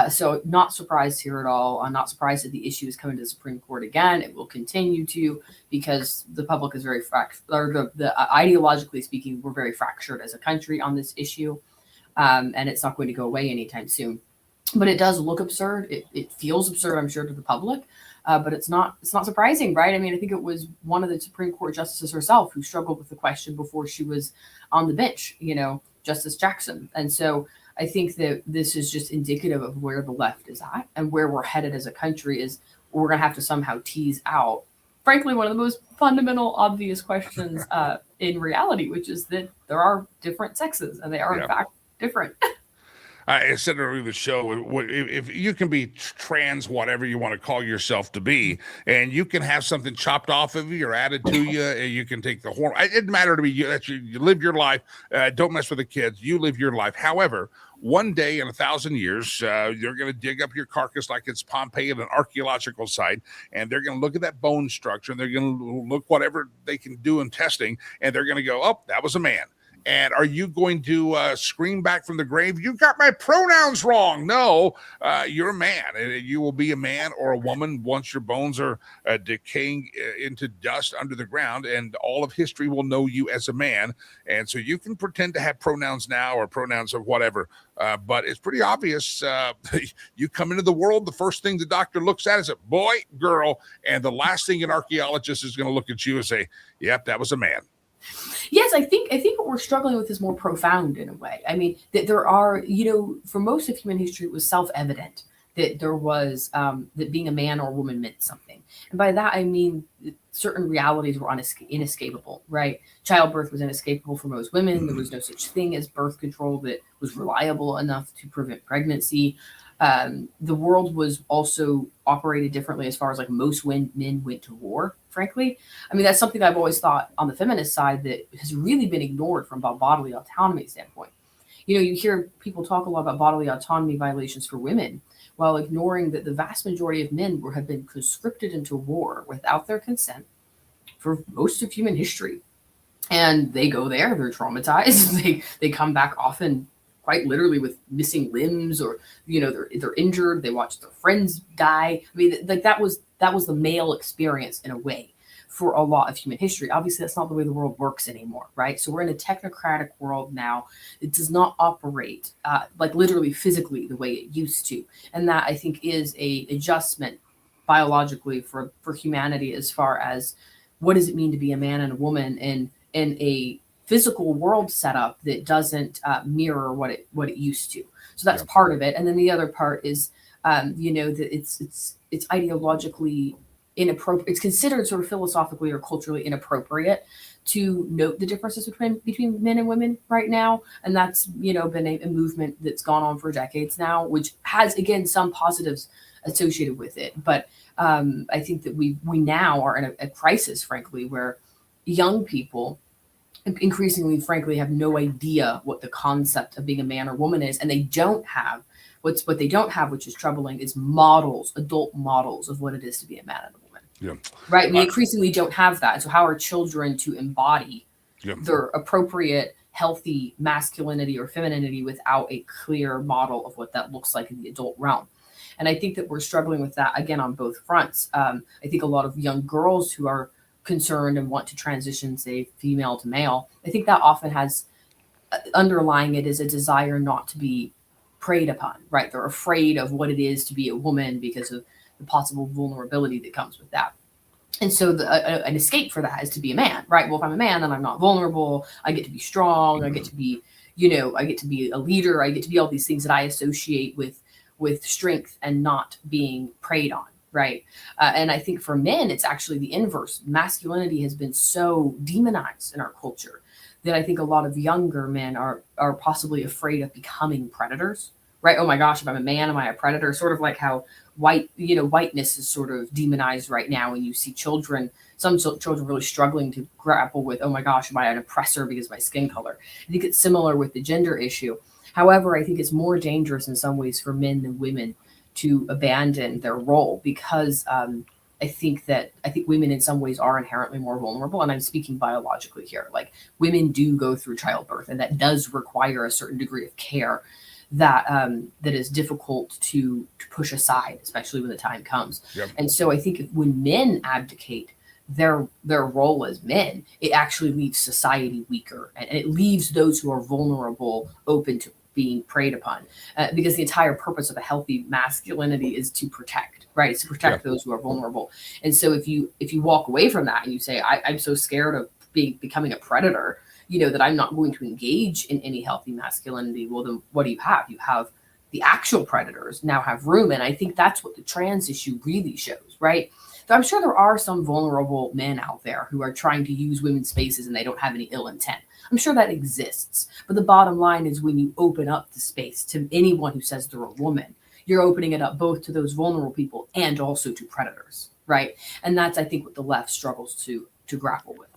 So not surprised here at all. I'm not surprised that the issue is coming to the Supreme Court again. It will continue to, because the public is very ideologically speaking, we're very fractured as a country on this issue. And it's not going to go away anytime soon. But it does look absurd. It feels absurd, I'm sure, to the public. But it's not surprising, right? I mean, I think it was one of the Supreme Court justices herself who struggled with the question before she was on the bench, Justice Jackson. And so I think that this is just indicative of where the left is at and where we're headed as a country. Is we're going to have to somehow tease out, frankly, one of the most fundamental, obvious questions in reality, which is that there are different sexes, and they are, in fact, different.
I said earlier in the show, if you can be trans, whatever you want to call yourself to be, and you can have something chopped off of you or added to you, you can take the hormone. It didn't matter to me. You live your life. Don't mess with the kids. You live your life. However, one day in 1,000 years, you're going to dig up your carcass like it's Pompeii at an archaeological site, and they're going to look at that bone structure, and they're going to look whatever they can do in testing, and they're going to go, oh, that was a man. And are you going to scream back from the grave, you got my pronouns wrong? No, you're a man. You will be a man or a woman once your bones are decaying into dust under the ground, and all of history will know you as a man. And so you can pretend to have pronouns now or pronouns of whatever, but it's pretty obvious. You come into the world, the first thing the doctor looks at is a boy, girl, and the last thing an archaeologist is going to look at you and say, yep, that was a man.
Yes, I think what we're struggling with is more profound in a way. I mean, that there are, for most of human history, it was self-evident that there was, that being a man or a woman meant something. And by that, I mean, certain realities were inescapable, right? Childbirth was inescapable for most women. There was no such thing as birth control that was reliable enough to prevent pregnancy. The world was also operated differently as far as most men went to war, frankly. I mean, that's something that I've always thought on the feminist side that has really been ignored from a bodily autonomy standpoint. You hear people talk a lot about bodily autonomy violations for women while ignoring that the vast majority of men have been conscripted into war without their consent for most of human history. And they go there, they're traumatized, they come back often quite literally with missing limbs, or they're injured, they watch their friends die. I mean, that was the male experience in a way for a lot of human history. Obviously, that's not the way the world works anymore, right? So we're in a technocratic world now. It does not operate literally physically the way it used to, and that I think is a adjustment biologically for humanity as far as what does it mean to be a man and a woman in a physical world setup that doesn't mirror what it used to. So that's part of it. And then the other part is, that it's ideologically inappropriate. It's considered sort of philosophically or culturally inappropriate to note the differences between men and women right now. And that's, been a movement that's gone on for decades now, which has, again, some positives associated with it. But I think that we now are in a crisis, frankly, where young people increasingly, frankly, have no idea what the concept of being a man or woman is, and they don't have what they don't have, which is troubling, is adult models of what it is to be a man and a woman.
Yeah.
Right. We increasingly don't have that. So how are children to embody their appropriate, healthy masculinity or femininity without a clear model of what that looks like in the adult realm? And I think that we're struggling with that again on both fronts. I think a lot of young girls who are concerned and want to transition, say, female to male, I think that often has underlying it is a desire not to be preyed upon, right? They're afraid of what it is to be a woman because of the possible vulnerability that comes with that. And so an escape for that is to be a man, right? Well, if I'm a man, then I'm not vulnerable. I get to be strong. I get to be, I get to be a leader. I get to be all these things that I associate with strength and not being preyed on, right? And I think for men, it's actually the inverse. Masculinity has been so demonized in our culture that I think a lot of younger men are possibly afraid of becoming predators, right? Oh my gosh, if I'm a man, am I a predator? Sort of like how whiteness is sort of demonized right now, and you see some children really struggling to grapple with, oh my gosh, am I an oppressor because of my skin color? I think it's similar with the gender issue. However, I think it's more dangerous in some ways for men than women to abandon their role, because I think women in some ways are inherently more vulnerable, and I'm speaking biologically here. Like, women do go through childbirth, and that does require a certain degree of care that is difficult to push aside, especially when the time comes.
Yep.
And so I think when men abdicate their role as men, it actually leaves society weaker, and it leaves those who are vulnerable open to being preyed upon, because the entire purpose of a healthy masculinity is to protect, right? It's to protect those who are vulnerable. And so if you walk away from that and you say, I'm so scared of becoming a predator, that I'm not going to engage in any healthy masculinity, well, then what do you have? You have the actual predators now have room. And I think that's what the trans issue really shows, right? So I'm sure there are some vulnerable men out there who are trying to use women's spaces and they don't have any ill intent. I'm sure that exists. But the bottom line is, when you open up the space to anyone who says they're a woman, you're opening it up both to those vulnerable people and also to predators, right? And that's, I think, what the left struggles to grapple with.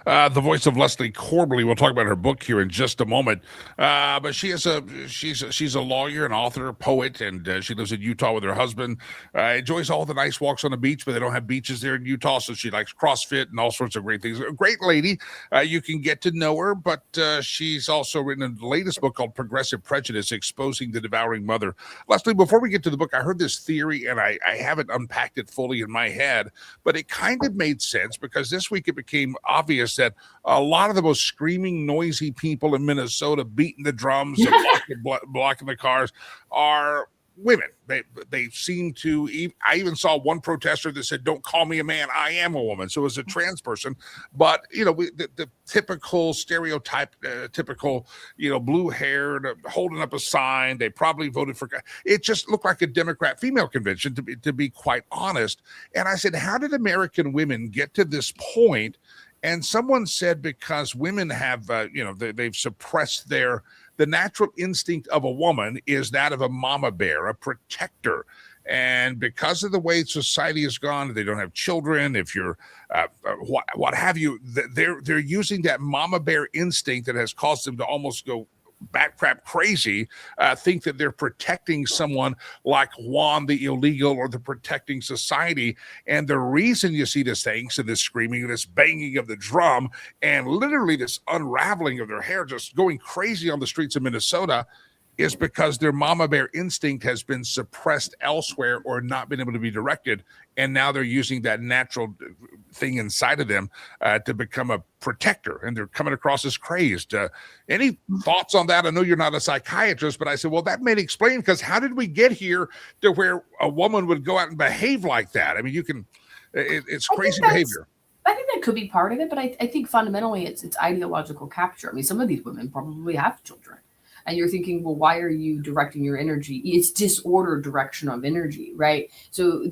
The voice of Leslie Corbally. We'll talk about her book here in just a moment. But she's a lawyer, an author, a poet, and she lives in Utah with her husband. Enjoys all the nice walks on the beach, but they don't have beaches there in Utah, so she likes CrossFit and all sorts of great things. A great lady. You can get to know her, but she's also written the latest book called Progressive Prejudice, Exposing the Devouring Mother. Leslie, before we get to the book, I heard this theory, and I haven't unpacked it fully in my head, but it kind of made sense, because this week it became obvious that a lot of the most screaming, noisy people in Minnesota, beating the drums and blocking the cars, are women. They seem to. I even saw one protester that said, "Don't call me a man, I am a woman." So it was a trans person, but the typical stereotype, typical blue-haired, holding up a sign. They probably voted for. It just looked like a Democrat female convention, to be quite honest. And I said, how did American women get to this point? And someone said, because women have, they've suppressed the natural instinct of a woman is that of a mama bear, a protector. And because of the way society has gone, they don't have children. If you're, what have you, they're using that mama bear instinct that has caused them to almost go backcrap crazy, think that they're protecting someone like Juan the illegal, or they're protecting society. And the reason you see this thing, so this screaming, this banging of the drum, and literally this unraveling of their hair, just going crazy on the streets of Minnesota, is because their mama bear instinct has been suppressed elsewhere or not been able to be directed. And now they're using that natural thing inside of them to become a protector, and they're coming across as crazed. Any thoughts on that? I know you're not a psychiatrist, but I said, well, that may explain, because how did we get here to where a woman would go out and behave like that? I mean, it's crazy behavior.
I think that could be part of it, but I think fundamentally it's ideological capture. I mean, some of these women probably have children. And you're thinking, well, why are you directing your energy? It's disordered direction of energy, right? So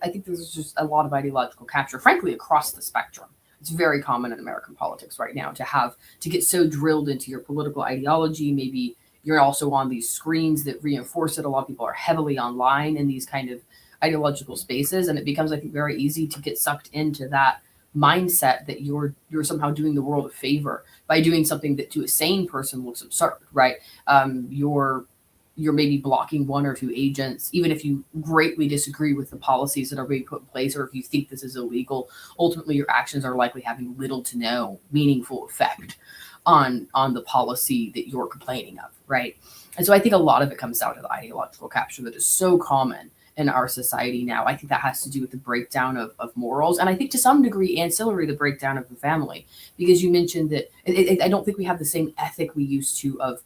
I think there's just a lot of ideological capture, frankly, across the spectrum. It's very common in American politics right now to get so drilled into your political ideology. Maybe you're also on these screens that reinforce it. A lot of people are heavily online in these kind of ideological spaces, and it becomes, I think, very easy to get sucked into that mindset that you're somehow doing the world a favor by doing something that to a sane person looks absurd, right? You're maybe blocking one or two agents, even if you greatly disagree with the policies that are being put in place, or if you think this is illegal. Ultimately, your actions are likely having little to no meaningful effect on the policy that you're complaining of, right? And so I think a lot of it comes down to the ideological capture that is so common in our society now. I think that has to do with the breakdown of morals, and I think to some degree ancillary the breakdown of the family, because you mentioned that I don't think we have the same ethic we used to of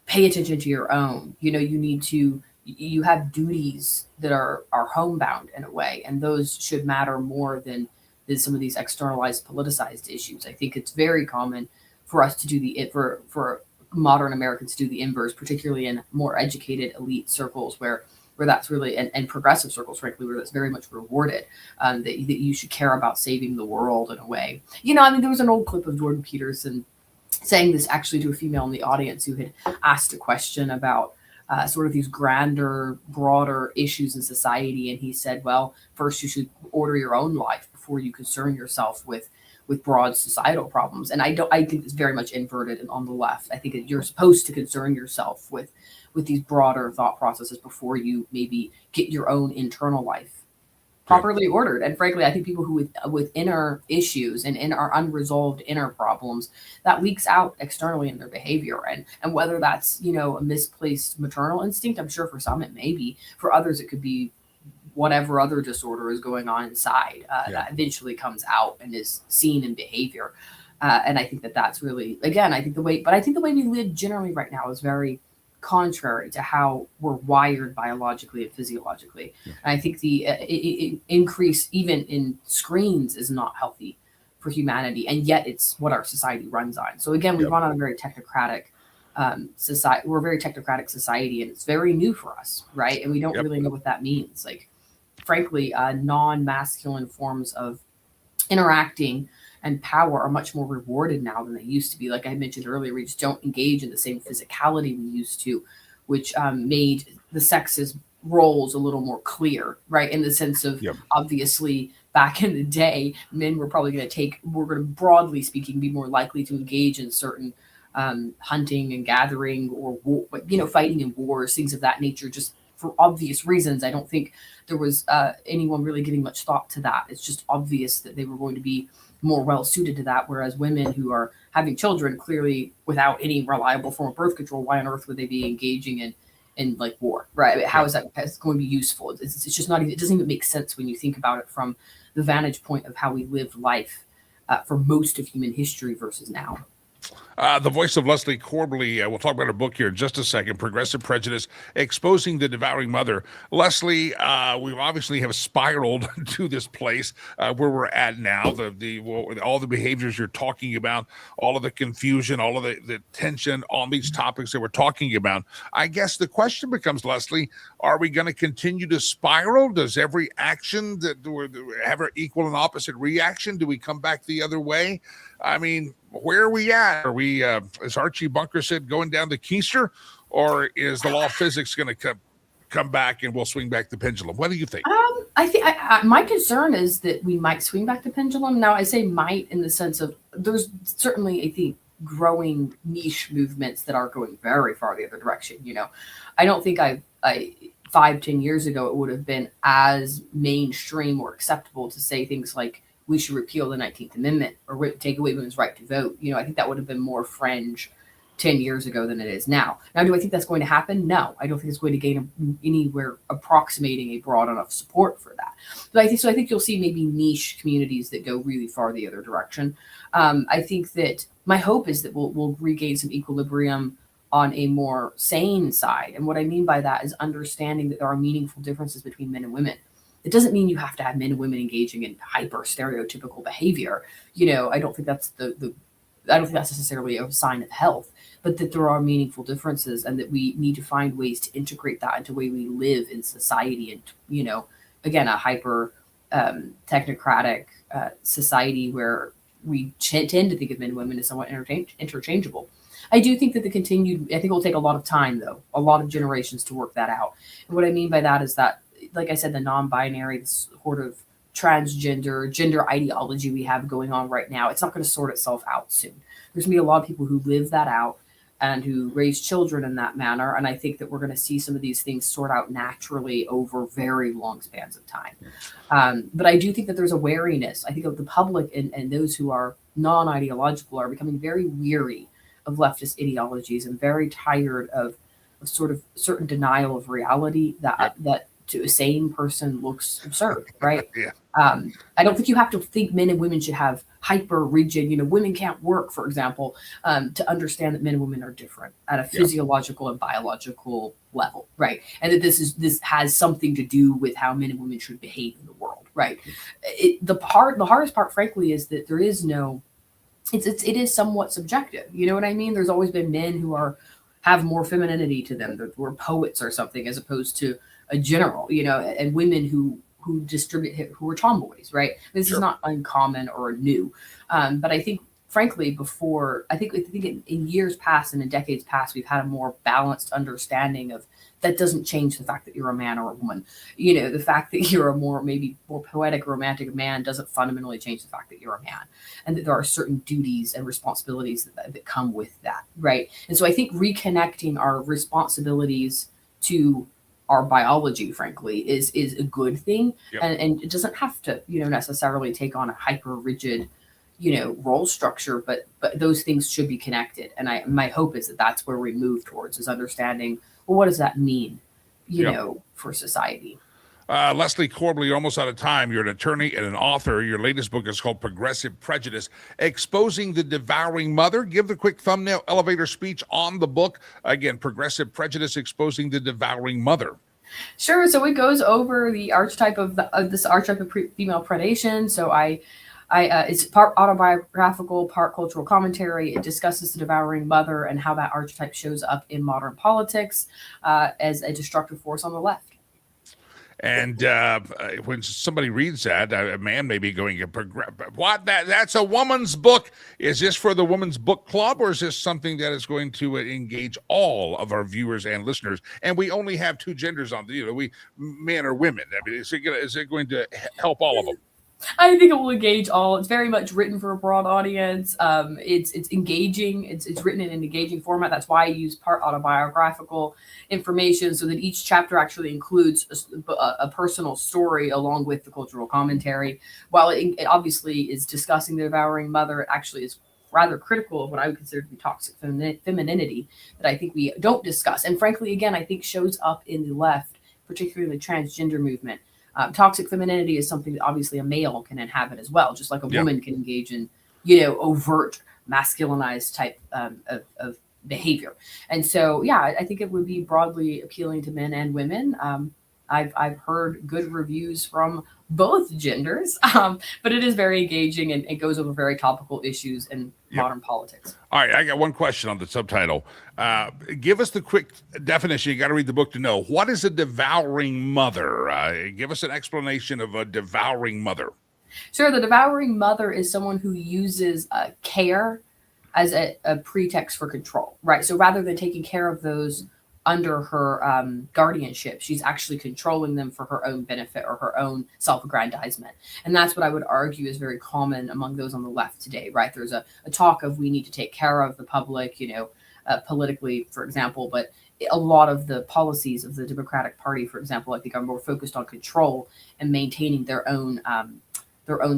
pay attention to your own. You need to you have duties that are homebound in a way, and those should matter more than some of these externalized, politicized issues. I think it's very common for us to do for modern Americans to do the inverse, particularly in more educated elite circles where that's really and progressive circles, frankly, where that's very much rewarded. That you should care about saving the world in a way. I mean, there was an old clip of Jordan Peterson saying this actually to a female in the audience who had asked a question about sort of these grander, broader issues in society, and he said, "Well, first you should order your own life before you concern yourself with broad societal problems." And I think it's very much inverted and on the left. I think that you're supposed to concern yourself with these broader thought processes before you maybe get your own internal life properly ordered. And frankly, I think people who with inner issues and in our unresolved inner problems, that leaks out externally in their behavior. And whether that's, a misplaced maternal instinct, I'm sure for some it may be. For others, it could be whatever other disorder is going on inside that eventually comes out and is seen in behavior. And I think that's really, again, I think the way we live generally right now is very contrary to how we're wired biologically and physiologically. And I think the increase even in screens is not healthy for humanity, and yet it's what our society runs on. So again, we run on a very technocratic society. We're a very technocratic society, and it's very new for us, right? And we don't really know what that means. Like, frankly, non-masculine forms of interacting and power are much more rewarded now than they used to be. Like I mentioned earlier, we just don't engage in the same physicality we used to, which made the sexes roles a little more clear, right? In the sense of obviously back in the day, men were probably going to broadly speaking, be more likely to engage in certain hunting and gathering or fighting in wars, things of that nature, just for obvious reasons. I don't think there was anyone really giving much thought to that. It's just obvious that they were going to be more well suited to that. Whereas women who are having children, clearly without any reliable form of birth control, why on earth would they be engaging in like war, right? How is that going to be useful? It's just not even, it doesn't even make sense when you think about it from the vantage point of how we live life for most of human history versus now.
The voice of Leslie Corbally. We'll talk about her book here in just a second, Progressive Prejudice, Exposing the Devouring Mother. Leslie, we obviously have spiraled to this place where we're at now. All the behaviors you're talking about, all of the confusion, all of the tension on these topics that we're talking about. I guess the question becomes, Leslie, are we going to continue to spiral? Does every action have an equal and opposite reaction? Do we come back the other way? I mean, where are we at? Are we, as Archie Bunker said, going down the keister, or is the law of physics going to come back and we'll swing back the pendulum? What do you think?
I think my concern is that we might swing back the pendulum. Now, I say might in the sense of there's certainly, I think, growing niche movements that are going very far the other direction. I don't think 5-10 years ago it would have been as mainstream or acceptable to say things like we should repeal the 19th Amendment or take away women's right to vote. I think that would have been more fringe 10 years ago than it is now. Now, do I think that's going to happen? No, I don't think it's going to gain anywhere approximating a broad enough support for that. But I think you'll see maybe niche communities that go really far the other direction. I think that my hope is that we'll regain some equilibrium on a more sane side. And what I mean by that is understanding that there are meaningful differences between men and women. It doesn't mean you have to have men and women engaging in hyper stereotypical behavior. I don't think that's I don't think that's necessarily a sign of health, but that there are meaningful differences and that we need to find ways to integrate that into the way we live in society. And, again, a hyper technocratic society where we tend to think of men and women as somewhat interchangeable. I do think that I think it will take a lot of time, though, a lot of generations to work that out. And what I mean by that is that, like I said, the non-binary, this sort of transgender, gender ideology we have going on right now, it's not going to sort itself out soon. There's going to be a lot of people who live that out and who raise children in that manner. And I think that we're going to see some of these things sort out naturally over very long spans of time. But I do think that there's a wariness. I think of the public and those who are non-ideological are becoming very weary of leftist ideologies and very tired of sort of certain denial of reality that to a sane person looks absurd, right?
Yeah.
I don't think you have to think men and women should have hyper rigid, women can't work, for example, to understand that men and women are different at a physiological and biological level, right? And that this has something to do with how men and women should behave in the world, right? The hardest part, frankly, is that there is no, it is somewhat subjective. You know what I mean? There's always been men who have more femininity to them, that were poets or something, as opposed to a general, and women who are tomboys, right? This is not uncommon or new. But I think, frankly, I think in years past and in decades past, we've had a more balanced understanding of that doesn't change the fact that you're a man or a woman. The fact that you're maybe more poetic or romantic man doesn't fundamentally change the fact that you're a man, and that there are certain duties and responsibilities that come with that, right? And so I think reconnecting our responsibilities to our biology, frankly, is a good thing. And it doesn't have to, necessarily take on a hyper rigid, role structure, but those things should be connected. And my hope is that that's where we move towards, is understanding, well, what does that mean, for society?
Leslie Corbally, you're almost out of time. You're an attorney and an author. Your latest book is called Progressive Prejudice, Exposing the Devouring Mother. Give the quick thumbnail elevator speech on the book. Again, Progressive Prejudice, Exposing the Devouring Mother.
Sure. So it goes over the archetype of this archetype of female predation. So it's part autobiographical, part cultural commentary. It discusses the devouring mother and how that archetype shows up in modern politics as a destructive force on the left.
And when somebody reads that, a man may be going, what? That's a woman's book. Is this for the woman's book club, or is this something that is going to engage all of our viewers and listeners? And we only have two genders on we men or women. I mean, is it going to help all of them?
I think it will engage all. It's very much written for a broad audience. It's engaging. It's written in an engaging format. That's why I use part autobiographical information, so that each chapter actually includes a personal story along with the cultural commentary. While it obviously is discussing the devouring mother, it actually is rather critical of what I would consider to be toxic femininity that I think we don't discuss. And frankly, again, I think shows up in the left, particularly the transgender movement. Toxic femininity is something that obviously a male can inhabit as well, just like a woman can engage in, overt masculinized type of behavior. And so, I think it would be broadly appealing to men and women. I've heard good reviews from both genders, but it is very engaging and it goes over very topical issues in modern politics.
All right, I got one question on the subtitle. Give us the quick definition. You got to read the book to know. What is a devouring mother? Give us an explanation of a devouring mother.
Sure. The devouring mother is someone who uses care as a pretext for control, right? So rather than taking care of those under her guardianship, she's actually controlling them for her own benefit or her own self-aggrandizement. And that's what I would argue is very common among those on the left today, right? There's a talk of we need to take care of the public, politically, for example, but a lot of the policies of the Democratic Party, for example, I think are more focused on control and maintaining their own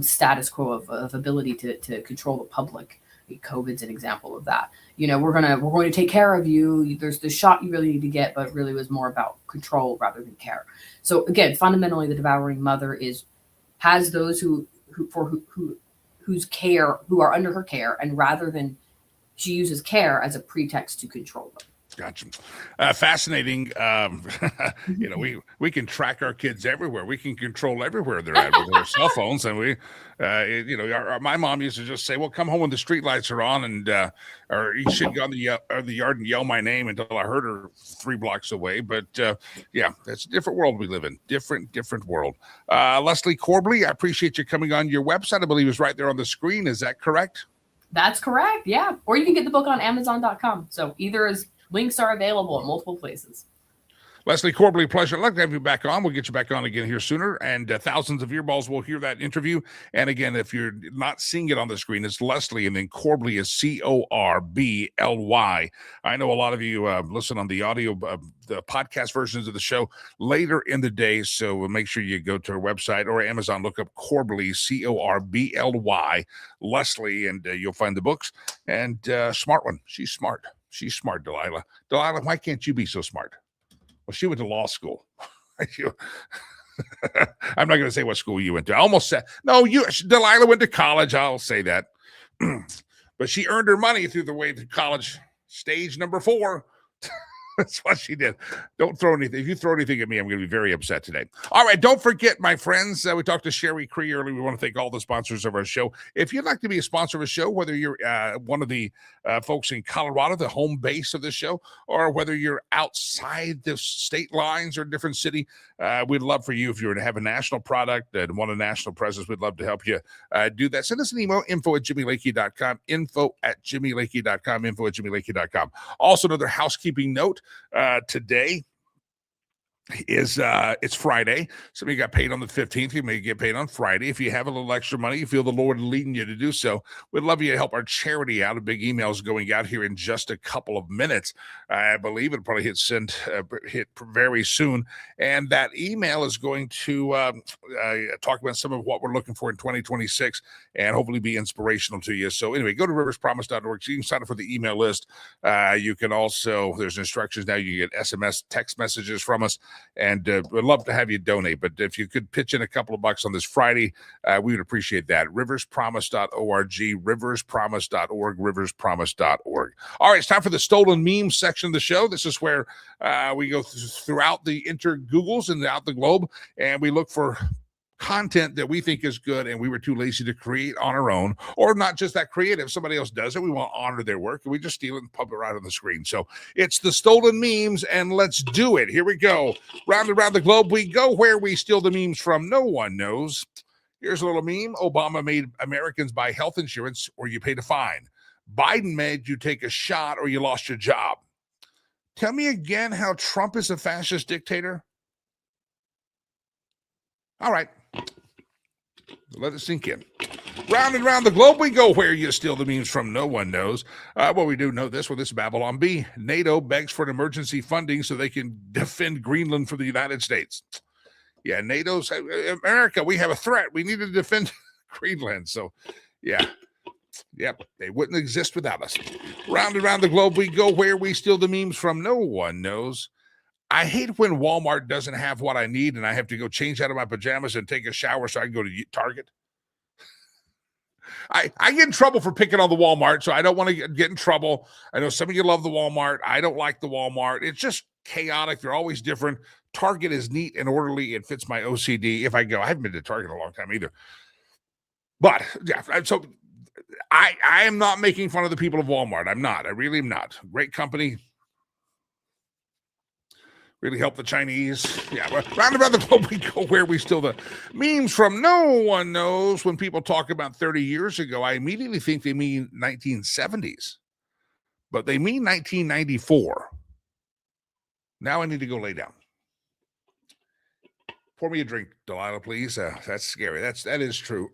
status quo of ability to control the public. COVID's an example of that. We're going to take care of you. There's the shot you really need to get, but it really was more about control rather than care. So again, fundamentally, the devouring mother has those whose care, who are under her care, and rather than she uses care as a pretext to control them.
Gotcha. Fascinating. We can track our kids everywhere. We can control everywhere they're at with their cell phones. And my mom used to just say, well, come home when the street lights are on, and or you should go in the yard and yell my name until I heard her 3 blocks away. But that's a different world we live in. Different world. Leslie Corbally, I appreciate you coming on. Your website, I believe, is right there on the screen. Is that correct?
That's correct. Yeah. Or you can get the book on Amazon.com. So links are available at multiple places.
Leslie Corbally, pleasure. I'd like to have you back on. We'll get you back on again here sooner. And thousands of earballs will hear that interview. And again, if you're not seeing it on the screen, it's Leslie, and then Corbally is Corbly. I know a lot of you listen on the audio, the podcast versions of the show later in the day. So make sure you go to our website or Amazon, look up Corbly, Corbly, Leslie, and you'll find the books. And smart one. She's smart. She's smart, Delilah. Delilah, why can't you be so smart? Well, she went to law school. I'm not going to say what school you went to. I almost said, no, Delilah went to college. I'll say that. But she earned her money through the way to college stage number 4. That's what she did. Don't throw anything. If you throw anything at me, I'm going to be very upset today. All right. Don't forget, my friends, we talked to Sherry Cree earlier. We want to thank all the sponsors of our show. If you'd like to be a sponsor of a show, whether you're one of the folks in Colorado, the home base of the show, or whether you're outside the state lines or a different city, we'd love for you. If you were to have a national product and want a national presence, we'd love to help you do that. Send us an email, info@jimmylakey.com, info@jimmylakey.com, info@jimmylakey.com. Also, another housekeeping note. Today is it's Friday. Some of you got paid on the 15th. You may get paid on Friday. If you have a little extra money, you feel the Lord leading you to do so, we'd love you to help our charity out. A big email is going out here in just a couple of minutes. I believe it'll probably hit very soon. And that email is going to talk about some of what we're looking for in 2026 and hopefully be inspirational to you. So anyway, go to riverspromise.org. So you can sign up for the email list. You can also, there's instructions now. You get SMS text messages from us. And we'd love to have you donate. But if you could pitch in a couple of bucks on this Friday, we would appreciate that. Riverspromise.org, riverspromise.org, riverspromise.org. All right, it's time for the stolen memes section of the show. This is where we go throughout the inter-Googles and out the globe, and we look for content that we think is good and we were too lazy to create on our own, or not just that creative. Somebody else does it. We want to honor their work, and we just steal it and pump it right on the screen. So it's the stolen memes, and let's do it. Here we go. Round and round the globe we go. Where we steal the memes from, no one knows. Here's a little meme. Obama made Americans buy health insurance or you paid a fine. Biden made you take a shot or you lost your job. Tell me again how Trump is a fascist dictator. All right. Let it sink in. Round and round the globe we go. Where you steal the memes from, no one knows. Well, we do know this. Well, this is Babylon B. NATO begs for an emergency funding so they can defend Greenland from the United States. Yeah, NATO's America. We have a threat. We need to defend Greenland. So, yeah. Yep, they wouldn't exist without us. Round and round the globe we go. Where we steal the memes from, no one knows. I hate when Walmart doesn't have what I need and I have to go change out of my pajamas and take a shower so I can go to Target. I get in trouble for picking on the Walmart, so I don't want to get in trouble. I know some of you love the Walmart. I don't like the Walmart. It's just chaotic. They're always different. Target is neat and orderly. It fits my OCD. If I go, I haven't been to Target in a long time either. But, yeah, so I am not making fun of the people of Walmart. I'm not. I really am not. Great company. Really help the Chinese. Yeah, round and round the globe we go. Where we steal the memes from, no one knows. When people talk about 30 years ago, I immediately think they mean 1970s. But they mean 1994. Now I need to go lay down. Pour me a drink, Delilah, please. That's scary. That is true.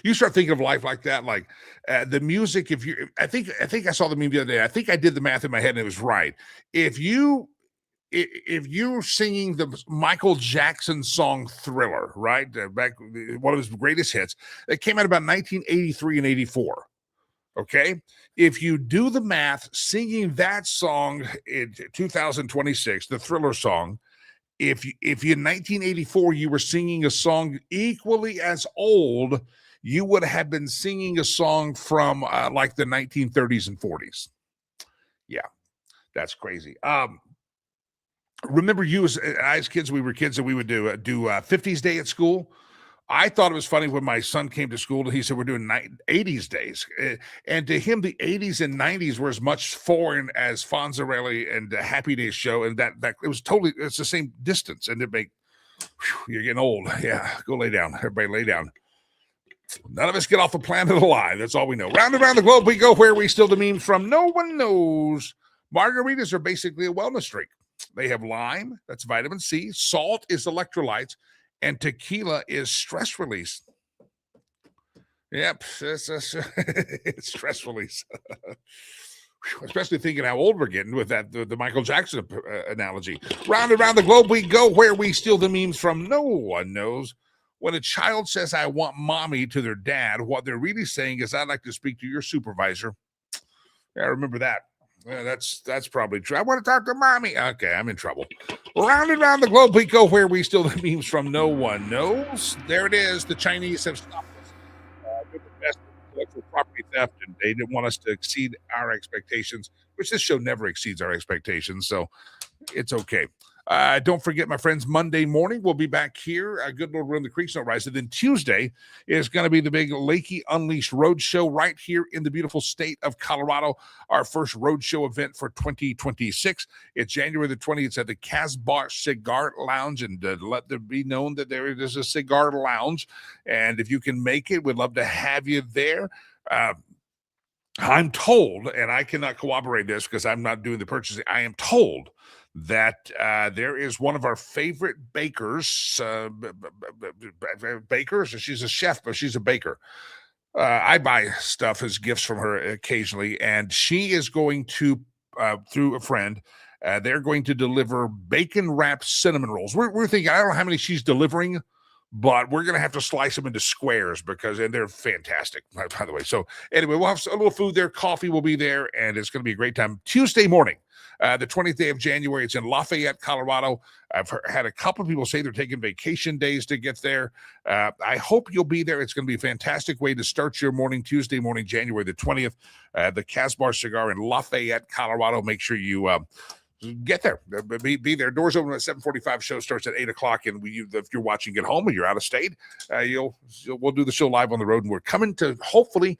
You start thinking of life like that, like the music. I think I saw the meme the other day. I think I did the math in my head and it was right. If you're singing the Michael Jackson song Thriller, right? Back one of his greatest hits, that came out about 1983 and 84. Okay. If you do the math, singing that song in 2026, the Thriller song, if in 1984 you were singing a song equally as old, you would have been singing a song from like the 1930s and 40s. Yeah, that's crazy. Remember you as kids, we were kids and we would do 50s day at school. I thought it was funny when my son came to school and he said, we're doing 80s days. And to him, the 80s and 90s were as much foreign as Fonzarelli and the Happy Days show. And that it was it's the same distance. And you're getting old. Yeah, go lay down. Everybody lay down. None of us get off the planet alive. That's all we know. Round and round the globe we go. Where we steal the memes from, no one knows. Margaritas are basically a wellness drink. They have lime, that's vitamin C. Salt is electrolytes. And tequila is stress release. Yep, it's stress release. Especially thinking how old we're getting with the Michael Jackson analogy. Round and round the globe we go. Where we steal the memes from, no one knows. When a child says, I want mommy to their dad, what they're really saying is, I'd like to speak to your supervisor. Yeah, I remember that. Yeah, that's probably true. I want to talk to mommy. Okay, I'm in trouble. Round and round the globe we go, where we steal the memes from no one knows. There it is. The Chinese have stopped us. They're the best intellectual property theft, and they didn't want us to exceed our expectations, which this show never exceeds our expectations, so it's okay. Don't forget, my friends, Monday morning we'll be back here. Good Lord, Run the Creeks Don't Rise. And then Tuesday is going to be the big Lakey Unleashed Road Show right here in the beautiful state of Colorado. Our first road show event for 2026. It's January the 20th. It's at the Casbah Cigar Lounge, and let there be known that there is a cigar lounge. And if you can make it, we'd love to have you there. I'm told, and I cannot corroborate this because I'm not doing the purchasing, I am told that there is one of our favorite bakers, she's a chef, but she's a baker. I buy stuff as gifts from her occasionally, and she is going to, through a friend, they're going to deliver bacon-wrapped cinnamon rolls. We're thinking, I don't know how many she's delivering, but we're going to have to slice them into squares and they're fantastic, by the way. So anyway, we'll have a little food there. Coffee will be there, and it's going to be a great time. Tuesday morning, the 20th day of January. It's in Lafayette, Colorado. I've had a couple of people say they're taking vacation days to get there. I hope you'll be there. It's going to be a fantastic way to start your morning, Tuesday morning, January the 20th. The Casbah Cigar in Lafayette, Colorado. Make sure you get there. Be there. Doors open at 7:45. Show starts at 8 o'clock. And if you're watching at home or you're out of state, we'll do the show live on the road. And we're coming to, hopefully,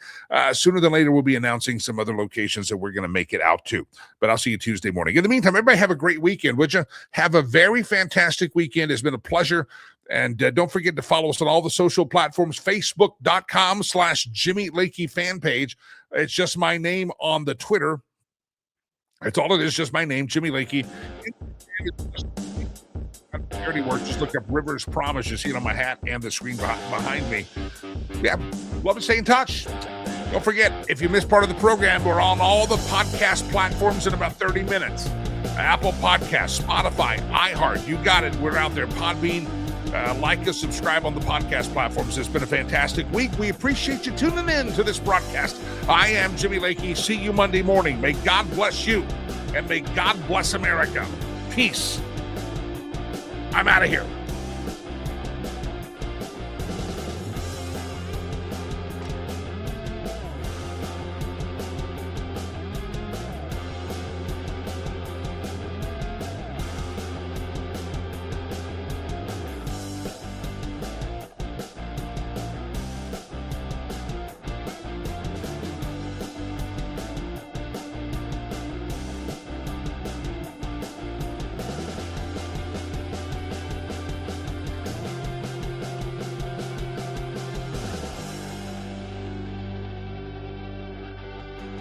sooner than later, we'll be announcing some other locations that we're going to make it out to. But I'll see you Tuesday morning. In the meantime, everybody have a great weekend, would you? Have a very fantastic weekend. It's been a pleasure. And don't forget to follow us on all the social platforms, Facebook.com/Jimmy Lakey fan page. It's just my name on the Twitter. It's all it is, just my name, Jimmy Lakey. Dirty work. Just look up Rivers Promise. You see it on my hat and the screen behind me. Yeah, love to stay in touch. Don't forget, if you missed part of the program, we're on all the podcast platforms in about 30 minutes. Apple Podcasts, Spotify, iHeart. You got it. We're out there. Podbean. Like us, subscribe on the podcast platforms. It's been a fantastic week. We appreciate you tuning in to this broadcast. I am Jimmy Lakey. See you Monday morning. May God bless you, and may God bless America. Peace. I'm out of here.